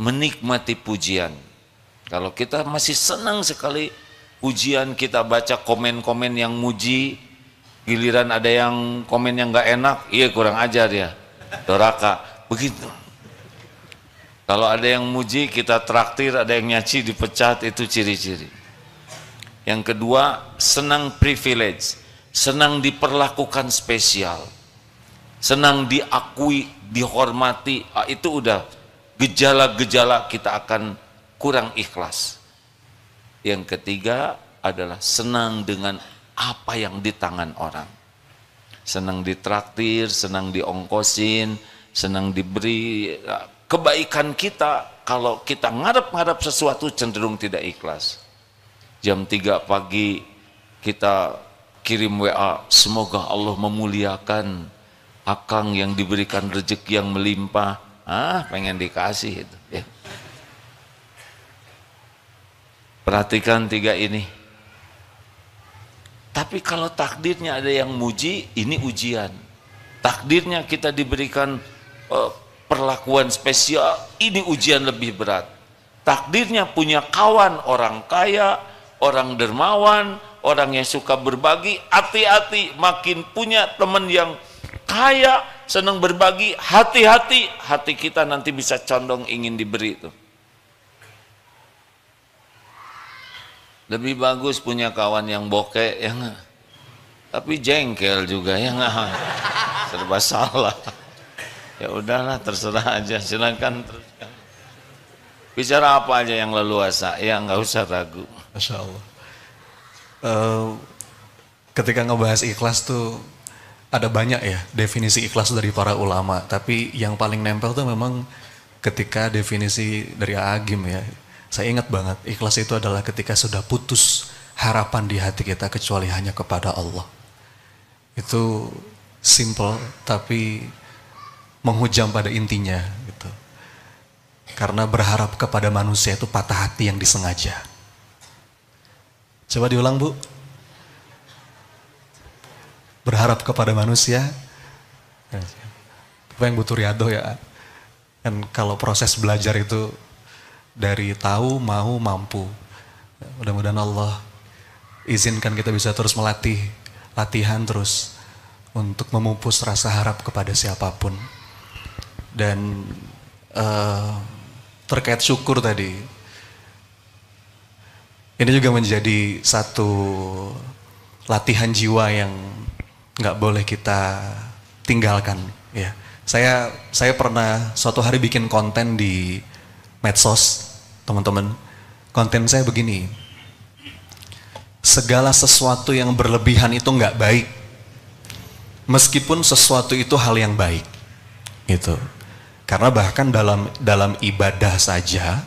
menikmati pujian. Kalau kita masih senang sekali pujian, kita baca komen-komen yang muji, giliran ada yang komen yang nggak enak, iya kurang ajar ya, doraka, begitu. Kalau ada yang muji, kita traktir, ada yang nyaci, dipecat, itu ciri-ciri. Yang kedua, senang privilege, senang diperlakukan spesial, senang diakui, dihormati, itu udah gejala-gejala kita akan kurang ikhlas. Yang ketiga adalah senang dengan apa yang di tangan orang. Senang ditraktir, senang diongkosin, senang diberi. Kebaikan kita, kalau kita ngarep-ngarep sesuatu cenderung tidak ikhlas. Jam 3 pagi kita kirim WA, semoga Allah memuliakan akang yang diberikan rezeki yang melimpah. Pengen dikasih itu ya. Perhatikan 3 ini. Tapi kalau takdirnya ada yang muji, ini ujian. Takdirnya kita diberikan perlakuan spesial, ini ujian lebih berat. Takdirnya punya kawan orang kaya, orang dermawan, orang yang suka berbagi, hati-hati. Makin punya teman yang kaya, senang berbagi, hati-hati. Hati kita nanti bisa condong ingin diberi itu. Lebih bagus punya kawan yang bokeh, ya nggak? Tapi jengkel juga, ya nggak? Serba salah. Ya udahlah, terserah aja, silakan teruskan. Bicara apa aja yang leluasa, ya nggak usah ragu. Masya Allah. Ketika ngebahas ikhlas tuh ada banyak ya definisi ikhlas dari para ulama, tapi yang paling nempel tuh memang ketika definisi dari Agim ya. Saya ingat banget, ikhlas itu adalah ketika sudah putus harapan di hati kita kecuali hanya kepada Allah. Itu simple tapi menghujam pada intinya gitu. Karena berharap kepada manusia itu patah hati yang disengaja. Coba diulang, Bu. Berharap kepada manusia, apa yang butuh riado ya. Dan kalau proses belajar itu dari tahu, mau, mampu. Mudah-mudahan Allah izinkan kita bisa terus latihan terus untuk memupus rasa harap kepada siapapun. Dan terkait syukur tadi, ini juga menjadi satu latihan jiwa yang nggak boleh kita tinggalkan. Ya, saya pernah suatu hari bikin konten di medsos, teman-teman. Konten saya begini: segala sesuatu yang berlebihan itu nggak baik, meskipun sesuatu itu hal yang baik, gitu. Karena bahkan dalam ibadah saja,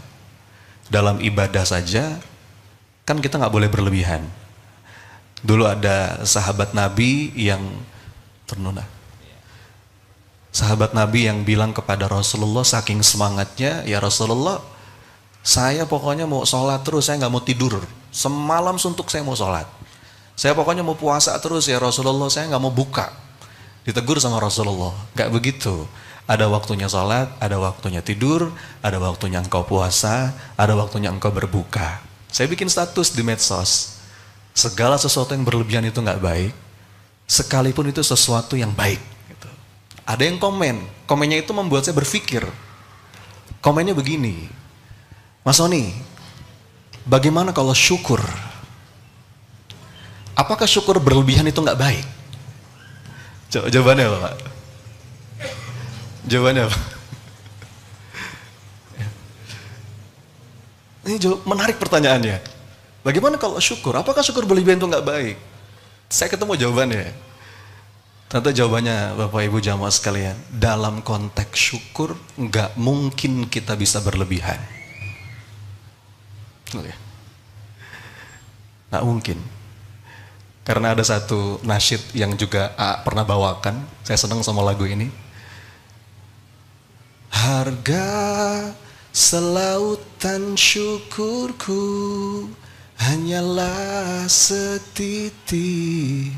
kan kita nggak boleh berlebihan. Dulu ada sahabat Nabi yang ternuna. Sahabat Nabi yang bilang kepada Rasulullah saking semangatnya, ya Rasulullah, saya pokoknya mau sholat terus, saya nggak mau tidur. Semalam suntuk saya mau sholat. Saya pokoknya mau puasa terus ya Rasulullah, saya nggak mau buka. Ditegur sama Rasulullah, nggak begitu. Ada waktunya sholat, ada waktunya tidur, ada waktunya engkau puasa, ada waktunya engkau berbuka. Saya bikin status di medsos, segala sesuatu yang berlebihan itu nggak baik, sekalipun itu sesuatu yang baik. Gitu. Ada yang komennya itu membuat saya berpikir. Komennya begini, Mas Oni, bagaimana kalau syukur? Apakah syukur berlebihan itu nggak baik? Jawabannya apa, Pak? Jawabannya apa? Ini menarik pertanyaannya. Bagaimana kalau syukur? Apakah syukur berlebihan itu nggak baik? Saya ketemu jawabannya. Tentu jawabannya Bapak Ibu jamaah sekalian, dalam konteks syukur nggak mungkin kita bisa berlebihan. Nggak mungkin. Karena ada satu nasyid yang juga pernah bawakan, saya senang sama lagu ini. Harga selautan syukurku hanyalah setitik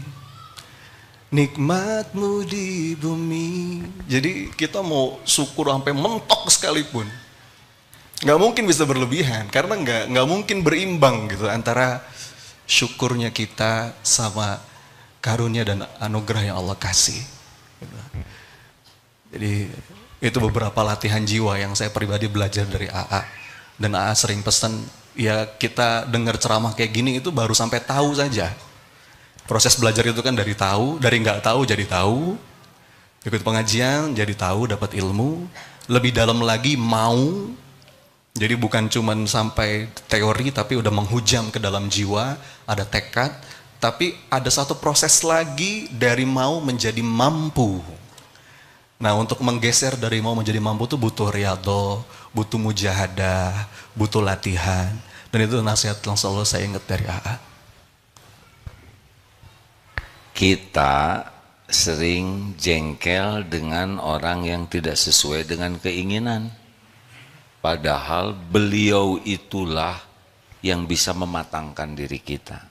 nikmatmu di bumi. Jadi kita mau syukur sampai mentok sekalipun, nggak mungkin bisa berlebihan, karena nggak mungkin berimbang gitu antara syukurnya kita sama karunia dan anugerah yang Allah kasih. Jadi itu beberapa latihan jiwa yang saya pribadi belajar dari AA, dan AA sering pesan, ya kita dengar ceramah kayak gini itu baru sampai tahu saja. Proses belajar itu kan dari tahu, dari nggak tahu jadi tahu, ikut pengajian jadi tahu, dapat ilmu, lebih dalam lagi mau, jadi bukan cuman sampai teori tapi udah menghujam ke dalam jiwa, ada tekad, tapi ada satu proses lagi dari mau menjadi mampu. Nah, untuk menggeser dari mau menjadi mampu itu butuh riyadhah, butuh mujahadah, butuh latihan, dan itu nasihat yang selalu saya ingat dari AA. Kita sering jengkel dengan orang yang tidak sesuai dengan keinginan. Padahal beliau itulah yang bisa mematangkan diri kita.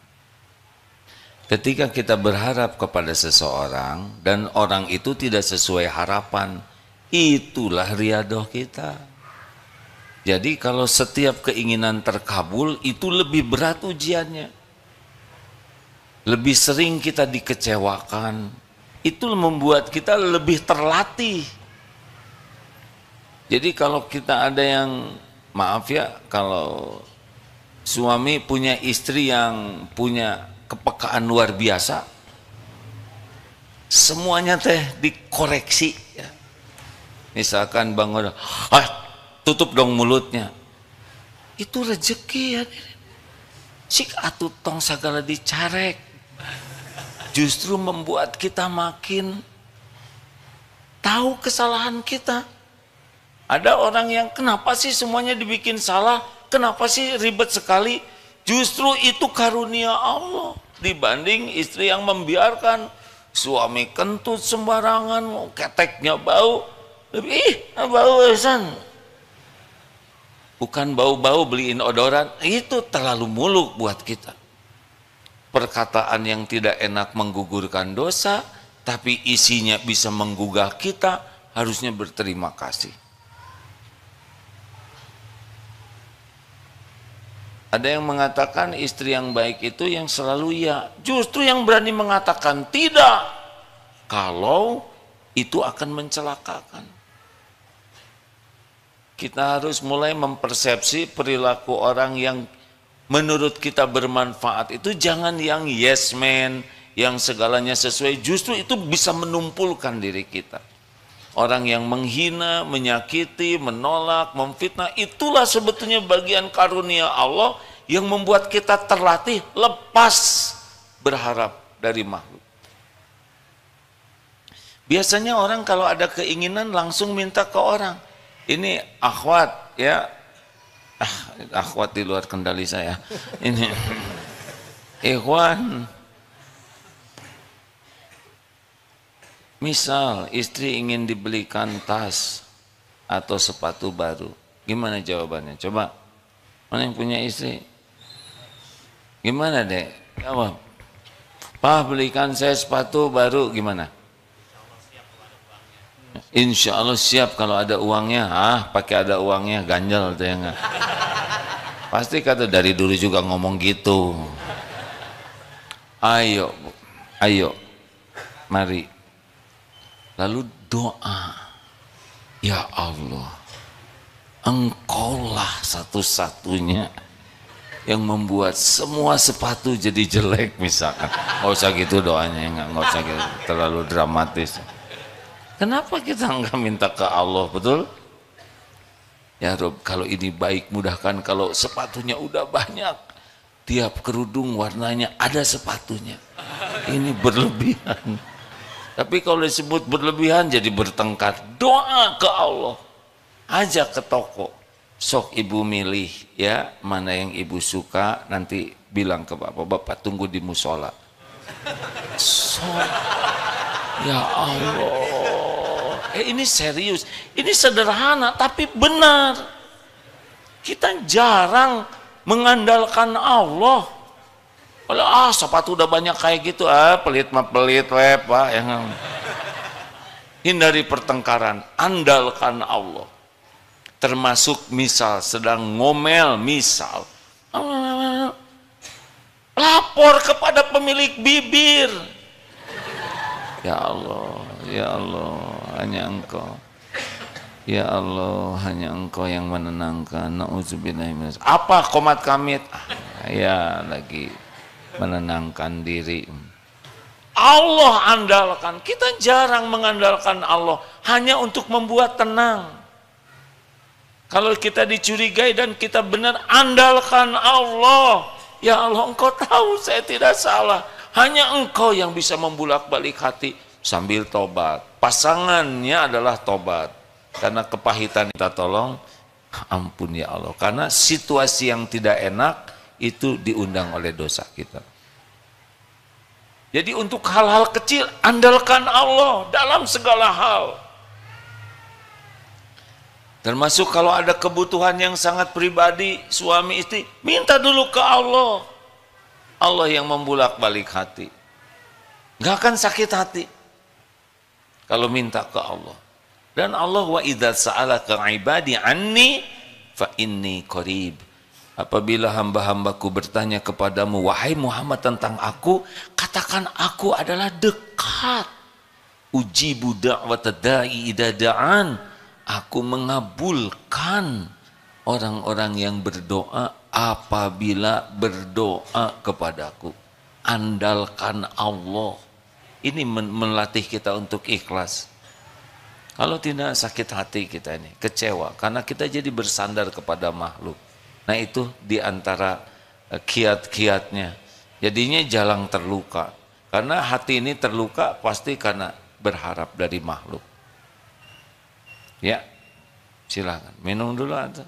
Ketika kita berharap kepada seseorang dan orang itu tidak sesuai harapan, itulah riyadhah kita. Jadi kalau setiap keinginan terkabul, itu lebih berat ujiannya. Lebih sering kita dikecewakan, itu membuat kita lebih terlatih. Jadi kalau kita ada yang, maaf ya, kalau suami punya istri yang punya kepekaan luar biasa, semuanya teh dikoreksi ya. Misalkan bangun, tutup dong mulutnya, itu rezeki ya. Sik atuh tong sagala dicarek, justru membuat kita makin tahu kesalahan kita. Ada orang yang kenapa sih semuanya dibikin salah, kenapa sih ribet sekali, justru itu karunia Allah dibanding istri yang membiarkan suami kentut sembarangan, keteknya bau, lebih bau esan. Bukan bau-bau beliin odoran, itu terlalu muluk buat kita. Perkataan yang tidak enak menggugurkan dosa, tapi isinya bisa menggugah kita, harusnya berterima kasih. Ada yang mengatakan istri yang baik itu yang selalu ya, justru yang berani mengatakan tidak, kalau itu akan mencelakakan. Kita harus mulai mempersepsi perilaku orang yang menurut kita bermanfaat itu jangan yang yes man, yang segalanya sesuai, justru itu bisa menumpulkan diri kita. Orang yang menghina, menyakiti, menolak, memfitnah, itulah sebetulnya bagian karunia Allah yang membuat kita terlatih lepas berharap dari makhluk. Biasanya orang kalau ada keinginan langsung minta ke orang. Ini akhwat ya, akhwat di luar kendali saya. Ini ikhwan, misal istri ingin dibelikan tas atau sepatu baru, gimana jawabannya? Coba, mana yang punya istri? Gimana dek? Jawab. Pak, belikan saya sepatu baru, gimana? Insya Allah siap kalau ada uangnya. Pakai ada uangnya, ganjal tuh ya enggak? Pasti kata dari dulu juga ngomong gitu. Ayo, ayo, mari. Lalu doa, ya Allah, Engkaulah satu-satunya yang membuat semua sepatu jadi jelek misalkan. Nggak usah gitu doanya, nggak usah gitu, terlalu dramatis. Kenapa kita nggak minta ke Allah, betul? Ya Rob, kalau ini baik mudahkan, kalau sepatunya udah banyak, tiap kerudung warnanya ada sepatunya. Ini berlebihan. Tapi kalau disebut berlebihan jadi bertengkar. Doa ke Allah. Ajak ke toko. Sok ibu milih ya, mana yang ibu suka, nanti bilang ke bapak, bapak tunggu di musola. Sok. Ya Allah. Ini serius. Ini sederhana tapi benar. Kita jarang mengandalkan Allah. Kalau sepatu udah banyak kayak gitu, pelit mah pelit Pak, yang hindari pertengkaran, andalkan Allah. Termasuk misal sedang ngomel, misal lapor kepada pemilik bibir. Ya Allah, hanya Engkau. Ya Allah, hanya Engkau yang menenangkan. Nauzubillahi. Apa qomat kamit? Ya lagi menenangkan diri. Allah andalkan. Kita jarang mengandalkan Allah hanya untuk membuat tenang. Kalau kita dicurigai dan kita benar, andalkan Allah. Ya Allah, Engkau tahu saya tidak salah. Hanya Engkau yang bisa membulak-balik hati sambil tobat. Pasangannya adalah tobat. Karena kepahitan kita tolong, ampun ya Allah. Karena situasi yang tidak enak itu diundang oleh dosa kita. Jadi untuk hal-hal kecil andalkan Allah dalam segala hal. Termasuk kalau ada kebutuhan yang sangat pribadi suami istri, minta dulu ke Allah. Allah yang membulak-balik hati. Gak akan sakit hati kalau minta ke Allah. Dan Allah wa idza sa'alaka ibadi anni fa inni qarib. Apabila hamba-hambaku bertanya kepadamu, wahai Muhammad, tentang aku, katakan aku adalah dekat. Ujibu da'watad da'i idza da'an. Aku mengabulkan orang-orang yang berdoa apabila berdoa kepadaku. Andalkan Allah. Ini melatih kita untuk ikhlas. Kalau tidak, sakit hati kita ini, kecewa. Karena kita jadi bersandar kepada makhluk. Nah itu diantara kiat-kiatnya. Jadinya jarang terluka. Karena hati ini terluka pasti karena berharap dari makhluk. Ya, silakan. Minum dulu atau?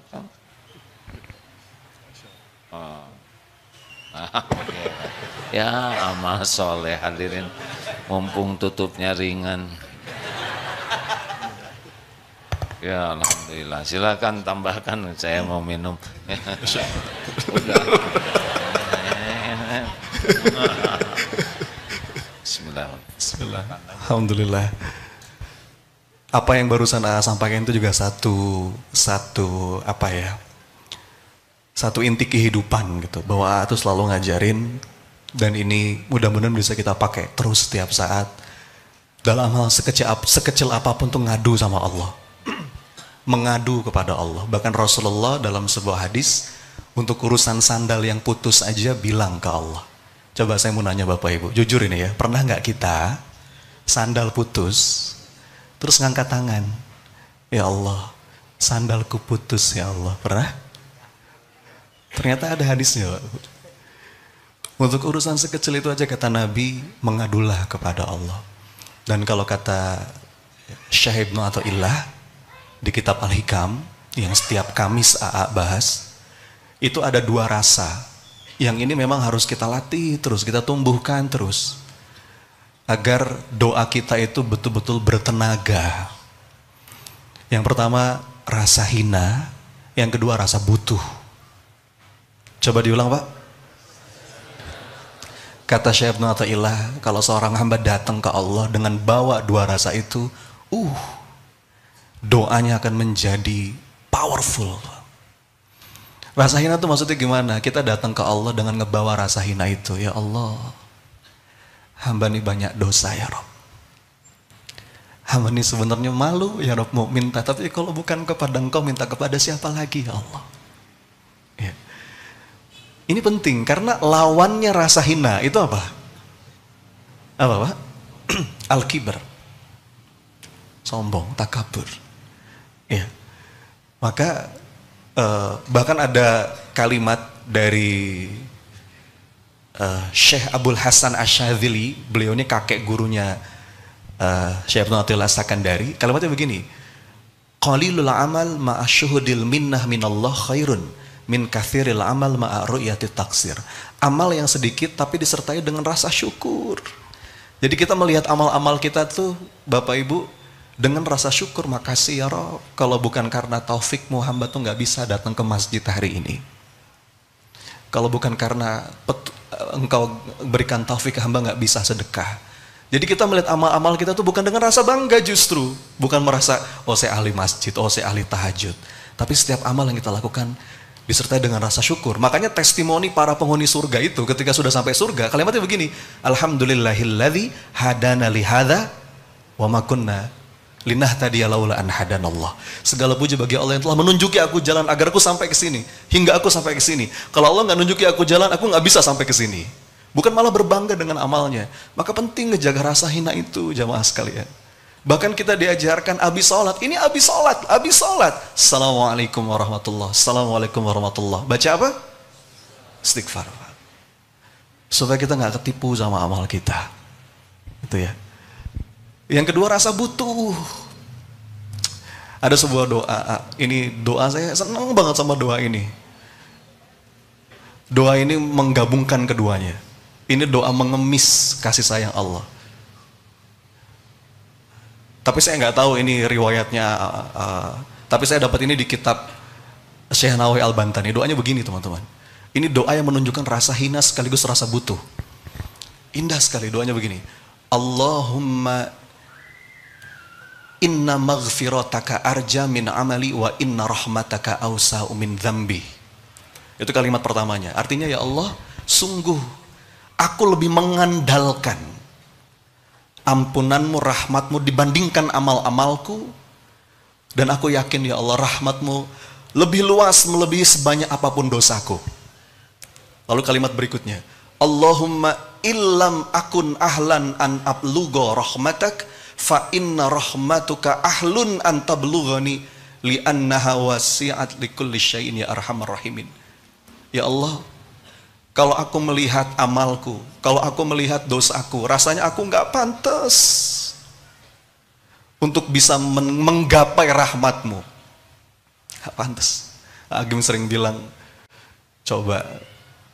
Oh. Ya, amal soleh hadirin. Mumpung tutupnya ringan. Ya alhamdulillah, silakan tambahkan, saya mau minum. Bismillah. Alhamdulillah. Apa yang barusan saya sampaikan itu juga satu inti kehidupan gitu, bahwa itu selalu ngajarin, dan ini mudah-mudahan bisa kita pakai terus setiap saat dalam hal sekecil apapun tuh ngadu sama Allah. Mengadu kepada Allah. Bahkan Rasulullah dalam sebuah hadis, untuk urusan sandal yang putus aja bilang ke Allah. Coba saya mau nanya Bapak Ibu, jujur ini ya, pernah nggak kita sandal putus terus ngangkat tangan, ya Allah, sandalku putus ya Allah? Pernah? Ternyata ada hadisnya Pak. Untuk urusan sekecil itu aja kata Nabi, mengadulah kepada Allah. Dan kalau kata Syekh Ibnu Athaillah di kitab Al-Hikam yang setiap Kamis AA bahas, itu ada dua rasa. Yang ini memang harus kita latih terus, kita tumbuhkan terus, agar doa kita itu betul-betul bertenaga. Yang pertama rasa hina, yang kedua rasa butuh. Coba diulang Pak. Kata Syekh Ibnu Athaillah, kalau seorang hamba datang ke Allah dengan bawa dua rasa itu, doanya akan menjadi powerful. Rasa hina itu maksudnya gimana? Kita datang ke Allah dengan ngebawa rasa hina itu. Ya Allah, hamba ini banyak dosa ya Rob. Hamba ini sebenarnya malu ya Rob mau minta, tapi kalau bukan kepada Engkau, minta kepada siapa lagi ya Allah? Ya. Ini penting karena lawannya rasa hina itu apa? Apa Pak? Al-kibar. Sombong, takabur. Ya, maka bahkan ada kalimat dari Syekh Abdul Hasan Asyadzili, beliau ini kakek gurunya Syekh Ibnu Athaillah As-Sakandari, kalimatnya begini, qalilul amal ma'a syuhudil minnah minallah khairun min kathiril amal ma'a ru'yati taksir. Amal yang sedikit tapi disertai dengan rasa syukur. Jadi kita melihat amal-amal kita tuh Bapak Ibu dengan rasa syukur, makasih ya Rob, kalau bukan karena taufikmu hamba tuh nggak bisa datang ke masjid hari ini. Kalau bukan karena engkau berikan taufik hamba nggak bisa sedekah. Jadi kita melihat amal-amal kita tuh bukan dengan rasa bangga justru. Bukan merasa, oh saya ahli masjid, oh saya ahli tahajud. Tapi setiap amal yang kita lakukan disertai dengan rasa syukur. Makanya testimoni para penghuni surga itu ketika sudah sampai surga, kalimatnya begini, alhamdulillahilladzi hadana lihadza wa ma kunna linahtadiya laula an hadanallah. Segala puji bagi Allah yang telah menunjuki aku jalan agar aku sampai ke sini, hingga aku sampai ke sini. Kalau Allah nggak nunjuki aku jalan, aku nggak bisa sampai ke sini. Bukan malah berbangga dengan amalnya. Maka penting ngejaga rasa hina itu, jamaah sekalian. Bahkan kita diajarkan abis sholat. Ini abis sholat, abis sholat. Assalamualaikum warahmatullah. Assalamualaikum warahmatullah. Baca apa? Istighfar. Supaya kita nggak ketipu sama amal kita. Itu ya. Yang kedua, rasa butuh. Ada sebuah doa. Ini doa, saya senang banget sama doa ini. Doa ini menggabungkan keduanya. Ini doa mengemis kasih sayang Allah. Tapi saya nggak tahu ini riwayatnya. Tapi saya dapat ini di kitab Syekh Nawawi Al-Bantani. Doanya begini teman-teman. Ini doa yang menunjukkan rasa hina sekaligus rasa butuh. Indah sekali doanya begini. Allahumma inna maghfirataka arja min amali wa inna rahmataka awsa'u min dzambi. Itu kalimat pertamanya. Artinya ya Allah, sungguh aku lebih mengandalkan ampunanmu, rahmatmu dibandingkan amal-amalku. Dan aku yakin ya Allah, rahmatmu lebih luas, melebihi sebanyak apapun dosaku. Lalu kalimat berikutnya, Allahumma illam akun ahlan an ablugo rahmatak fa inna rahmatuka ahlun an tablughani li'annaha wasi'at likulli syai'in ya arhamar rahimin. Ya Allah, kalau aku melihat amalku, kalau aku melihat dosaku, rasanya aku nggak pantas untuk bisa menggapai rahmatmu. Nggak pantas. Agim sering bilang, coba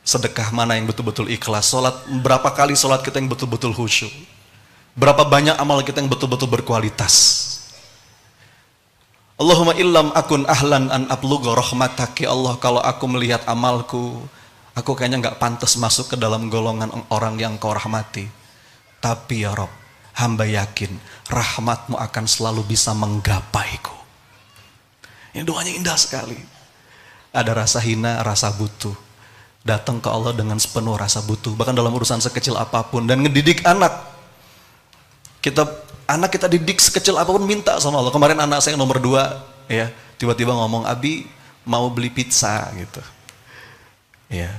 sedekah mana yang betul-betul ikhlas, sholat, berapa kali sholat kita yang betul-betul khusyuk, berapa banyak amal kita yang betul-betul berkualitas. Allahumma illam akun ahlan an ablugha rahmatak, ya Allah, kalau aku melihat amalku, aku kayaknya nggak pantas masuk ke dalam golongan orang yang kau rahmati. Tapi ya Rob, hamba yakin rahmatmu akan selalu bisa menggapaiku. Ini doanya indah sekali. Ada rasa hina, rasa butuh. Datang ke Allah dengan sepenuh rasa butuh. Bahkan dalam urusan sekecil apapun. Dan ngedidik anak. Anak kita didik sekecil apapun, minta sama Allah. Kemarin anak saya yang nomor 2, ya, tiba-tiba ngomong, Abi mau beli pizza gitu. Ya,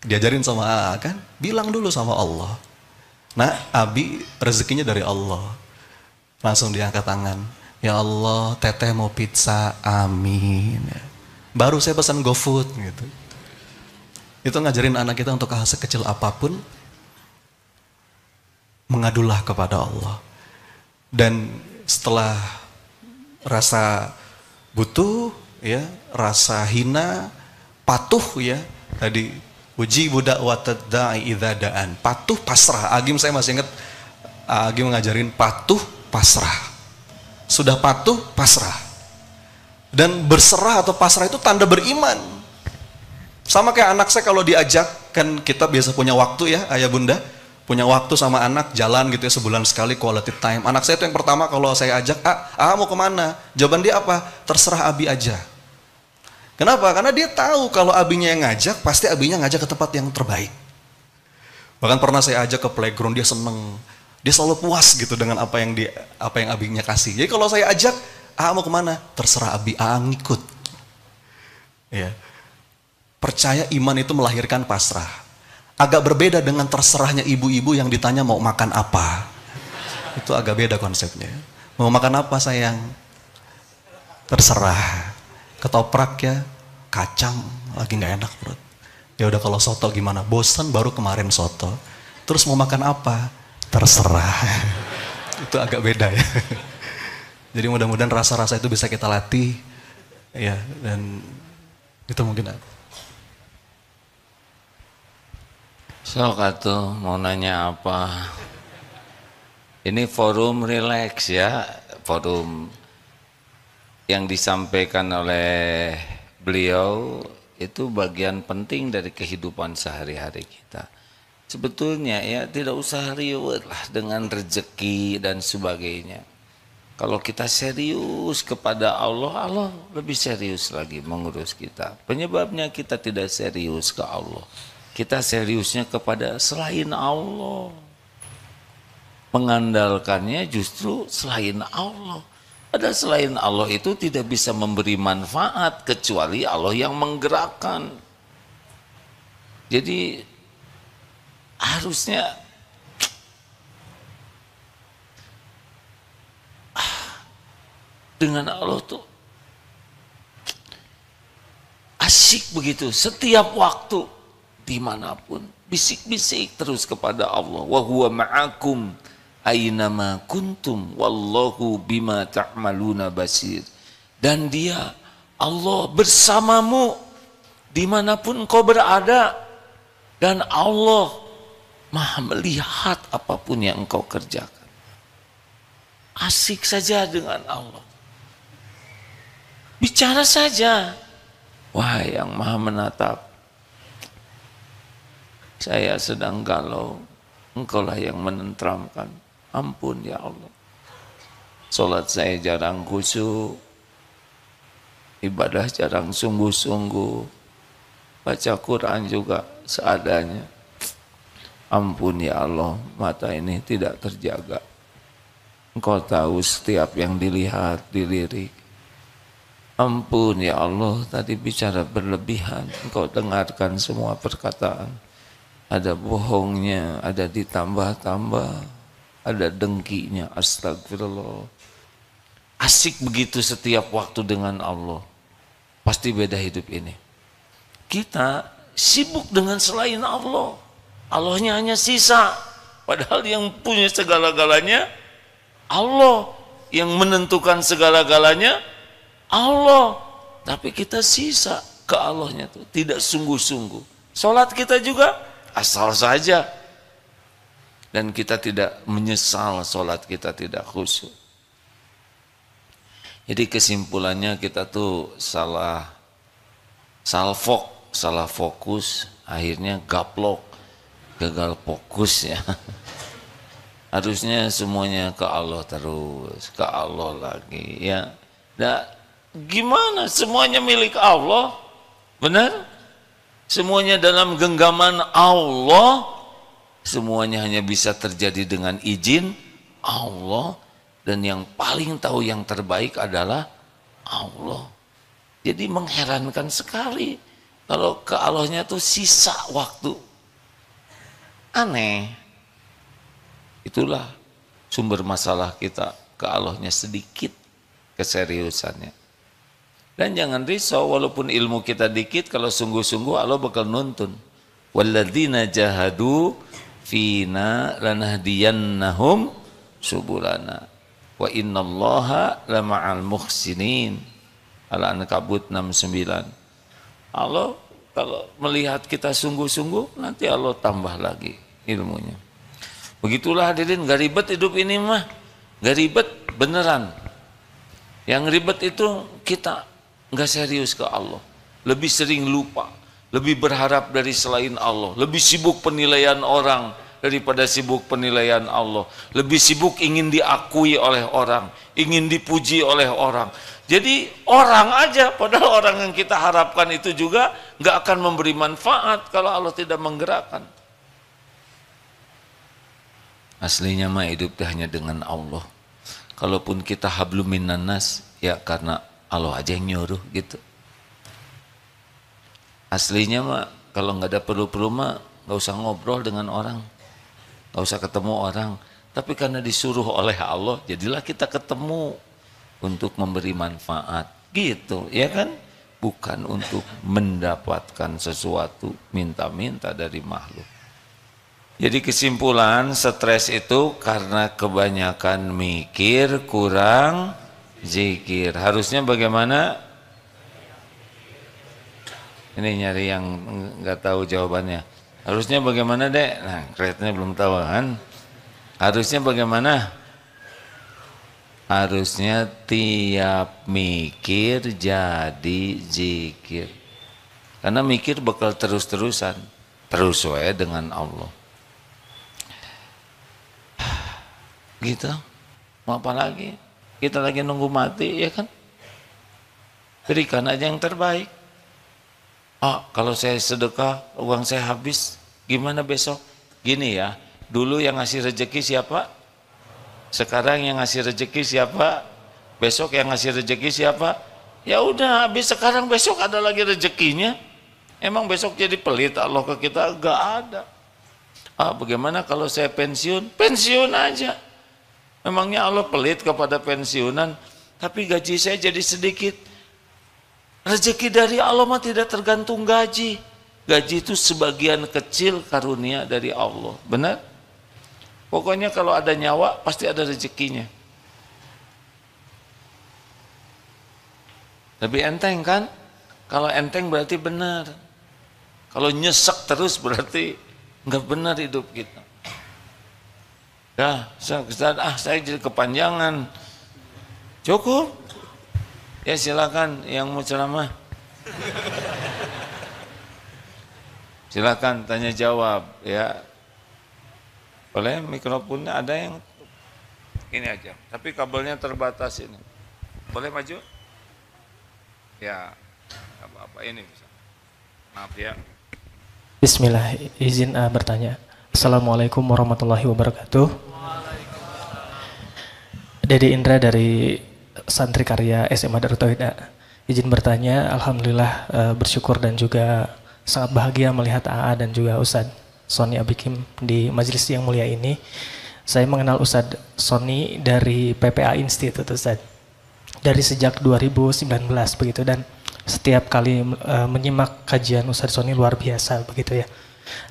diajarin sama AA kan, bilang dulu sama Allah. Nah, Abi rezekinya dari Allah. Langsung diangkat tangan. Ya Allah, teteh mau pizza, amin. Baru saya pesan GoFood gitu. Itu ngajarin anak kita untuk hal sekecil apapun, mengadulah kepada Allah. Dan setelah rasa butuh, ya, rasa hina, patuh, ya, tadi uji budak watadai idadaan, patuh pasrah. Agim saya masih ingat, Agim ngajarin patuh pasrah. Sudah patuh pasrah. Dan berserah atau pasrah itu tanda beriman. Sama kayak anak saya kalau diajak, kan kita biasa punya waktu ya, ayah bunda, punya waktu sama anak, jalan gitu ya sebulan sekali, quality time. Anak saya itu yang pertama kalau saya ajak, mau kemana? Jawaban dia apa? Terserah Abi aja. Kenapa? Karena dia tahu kalau abinya yang ngajak, pasti abinya ngajak ke tempat yang terbaik. Bahkan pernah saya ajak ke playground, dia seneng. Dia selalu puas gitu dengan apa yang abinya kasih. Jadi kalau saya ajak, mau kemana? Terserah abi, ngikut. Ya. Percaya iman itu melahirkan pasrah. Agak berbeda dengan terserahnya ibu-ibu yang ditanya mau makan apa. Itu agak beda konsepnya. Mau makan apa sayang? Terserah. Ketoprak ya, kacang, lagi nggak enak perut. Ya udah, kalau soto gimana? Bosan baru kemarin soto. Terus mau makan apa? Terserah. Itu agak beda ya. Jadi mudah-mudahan rasa-rasa itu bisa kita latih ya, dan itu mungkin. Sok atuh mau nanya apa? Ini forum relax ya, forum yang disampaikan oleh beliau itu bagian penting dari kehidupan sehari-hari kita. Sebetulnya ya tidak usah riweuh lah dengan rezeki dan sebagainya. Kalau kita serius kepada Allah, Allah lebih serius lagi mengurus kita. Penyebabnya kita tidak serius ke Allah. Kita seriusnya kepada selain Allah. Mengandalkannya justru selain Allah. Ada selain Allah itu tidak bisa memberi manfaat kecuali Allah yang menggerakkan. Jadi harusnya dengan Allah tuh asyik begitu, setiap waktu dimanapun bisik-bisik terus kepada Allah. Wa huwa ma'akum aynama kuntum wallahu bima ta'maluna basir. Dan dia Allah bersamamu dimanapun engkau berada, dan Allah maha melihat apapun yang engkau kerjakan. Asik saja dengan Allah, bicara saja. Wahai yang maha menatap, saya sedang galau, engkaulah yang menenteramkan. Ampun ya Allah. Salat saya jarang khusyuk, ibadah jarang sungguh-sungguh, baca Quran juga seadanya. Ampun ya Allah, mata ini tidak terjaga. Engkau tahu setiap yang dilihat, dilirik. Ampun ya Allah, tadi bicara berlebihan, engkau dengarkan semua perkataan. Ada bohongnya, ada ditambah-tambah, ada dengkinya, astagfirullah. Asik begitu setiap waktu dengan Allah. Pasti beda hidup ini. Kita sibuk dengan selain Allah. Allahnya hanya sisa. Padahal yang punya segala-galanya Allah. Yang menentukan segala-galanya Allah. Tapi kita sisa ke Allahnya tuh, tidak sungguh-sungguh. Salat kita juga asal saja. Dan kita tidak menyesal salat kita tidak khusyuk. Jadi kesimpulannya kita tuh salah fokus, akhirnya gaplok, gagal fokus ya. Harusnya semuanya ke Allah terus, ke Allah lagi ya. Nah, gimana semuanya milik Allah? Benar? Semuanya dalam genggaman Allah. Semuanya hanya bisa terjadi dengan izin Allah, dan yang paling tahu yang terbaik adalah Allah. Jadi mengherankan sekali kalau ke Allahnya tuh sisa waktu. Aneh. Itulah sumber masalah kita, ke Allahnya sedikit keseriusannya. Dan jangan risau walaupun ilmu kita dikit, kalau sungguh-sungguh Allah bakal nuntun. Walladzina jahadu fina lanahdiyannahum subulana wa innallaha lama'al muhsinin. Al-Ankabut 69. Allah kalau melihat kita sungguh-sungguh, nanti Allah tambah lagi ilmunya. Begitulah hadirin, gak ribet hidup ini mah, gak ribet beneran. Yang ribet itu kita gak serius ke Allah, lebih sering lupa, lebih berharap dari selain Allah, lebih sibuk penilaian orang daripada sibuk penilaian Allah, lebih sibuk ingin diakui oleh orang, ingin dipuji oleh orang. Jadi orang aja, padahal orang yang kita harapkan itu juga nggak akan memberi manfaat kalau Allah tidak menggerakkan. Aslinya mah hidup hanya dengan Allah. Kalaupun kita hablum minan nas, ya karena Allah aja yang nyuruh gitu. Aslinya mah kalau nggak ada perlu-perlu mah nggak usah ngobrol dengan orang, nggak usah ketemu orang. Tapi karena disuruh oleh Allah, jadilah kita ketemu untuk memberi manfaat, gitu, ya kan? Bukan untuk mendapatkan sesuatu, minta-minta dari makhluk. Jadi kesimpulan stres itu karena kebanyakan mikir, kurang zikir. Harusnya bagaimana? Ini nyari yang nggak tahu jawabannya. Harusnya bagaimana, Dek? Nah, kreatifnya belum tahu kan? Harusnya bagaimana? Harusnya tiap mikir jadi zikir. Karena mikir bakal terus-terusan. Terus wae dengan Allah. Gitu. Mau apa lagi? Kita lagi nunggu mati, ya kan? Berikan aja yang terbaik. Ah, kalau saya sedekah, uang saya habis, gimana besok? Gini ya, dulu yang ngasih rezeki siapa? Sekarang yang ngasih rezeki siapa? Besok yang ngasih rezeki siapa? Ya udah, habis sekarang, besok ada lagi rezekinya. Emang besok jadi pelit Allah ke kita? Gak ada. Ah, bagaimana kalau saya pensiun? Pensiun aja. Memangnya Allah pelit kepada pensiunan? Tapi gaji saya jadi sedikit. Rezeki dari Allah mah tidak tergantung gaji. Gaji itu sebagian kecil karunia dari Allah. Benar? Pokoknya kalau ada nyawa pasti ada rezekinya. Tapi enteng kan? Kalau enteng berarti benar. Kalau nyesek terus berarti nggak benar hidup kita. Ya, saya jadi kepanjangan. Cukup. Ya silakan yang mau ceramah. Silakan tanya jawab ya. Boleh mikrofonnya ada yang ini aja. Tapi kabelnya terbatas ini. Boleh maju? Ya, apa-apa ini bisa. Maaf ya. Bismillah, izin bertanya. Assalamualaikum warahmatullahi wabarakatuh. Dede Indra dari Santri Karya SMA Darut Tauhid. Izin bertanya, alhamdulillah bersyukur dan juga sangat bahagia melihat AA dan juga Ustadz Sony Abikim di majelis yang mulia ini. Saya mengenal Ustadz Sony dari PPA Institute, Ustadz. Dari sejak 2019 begitu, dan setiap kali menyimak kajian Ustadz Sony luar biasa begitu ya.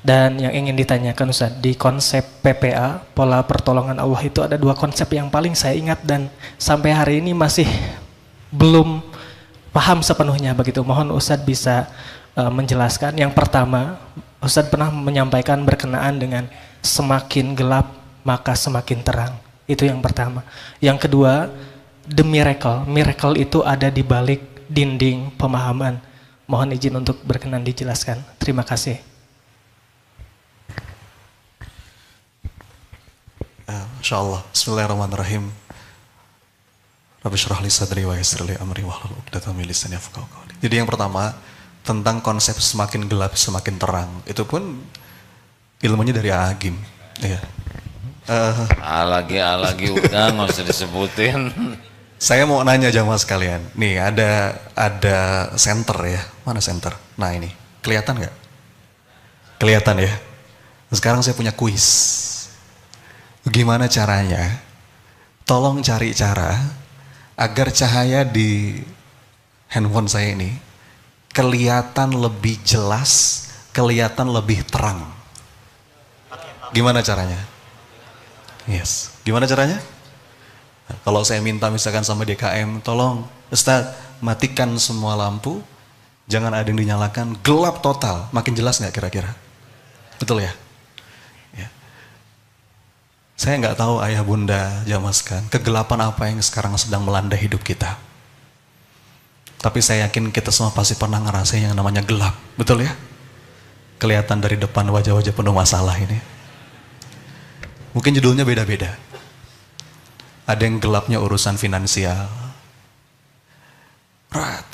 Dan yang ingin ditanyakan Ustadz, di konsep PPA, pola pertolongan Allah itu ada dua konsep yang paling saya ingat dan sampai hari ini masih belum paham sepenuhnya begitu. Mohon Ustadz bisa menjelaskan. Yang pertama, Ustadz pernah menyampaikan berkenaan dengan semakin gelap maka semakin terang. Itu yang pertama. Yang kedua, the miracle. Miracle itu ada di balik dinding pemahaman. Mohon izin untuk berkenan dijelaskan. Terima kasih. Insyaallah. Bismillahirrahmanirrahim. Rabbi syrah li sadri wa yassir li amri wahlul 'uqdatam min lisani yafqahu qawli. Jadi yang pertama tentang konsep semakin gelap semakin terang, itu pun ilmunya dari Agim. Iya. Lagi udah nggak usah disebutin. Saya mau nanya jamaah sekalian. Nih ada center ya. Mana center? Nah ini kelihatan nggak? Kelihatan ya. Sekarang saya punya kuis. Gimana caranya? Tolong cari cara agar cahaya di handphone saya ini kelihatan lebih jelas, kelihatan lebih terang. Gimana caranya? Yes. Gimana caranya? Nah, kalau saya minta misalkan sama DKM, tolong Ustaz matikan semua lampu, jangan ada yang dinyalakan, gelap total. Makin jelas nggak kira-kira? Betul ya? Saya nggak tahu ayah bunda jamaah sekalian, kegelapan apa yang sekarang sedang melanda hidup kita. Tapi saya yakin kita semua pasti pernah ngerasain yang namanya gelap, betul ya? Kelihatan dari depan wajah-wajah penuh masalah ini. Mungkin judulnya beda-beda. Ada yang gelapnya urusan finansial. Berat.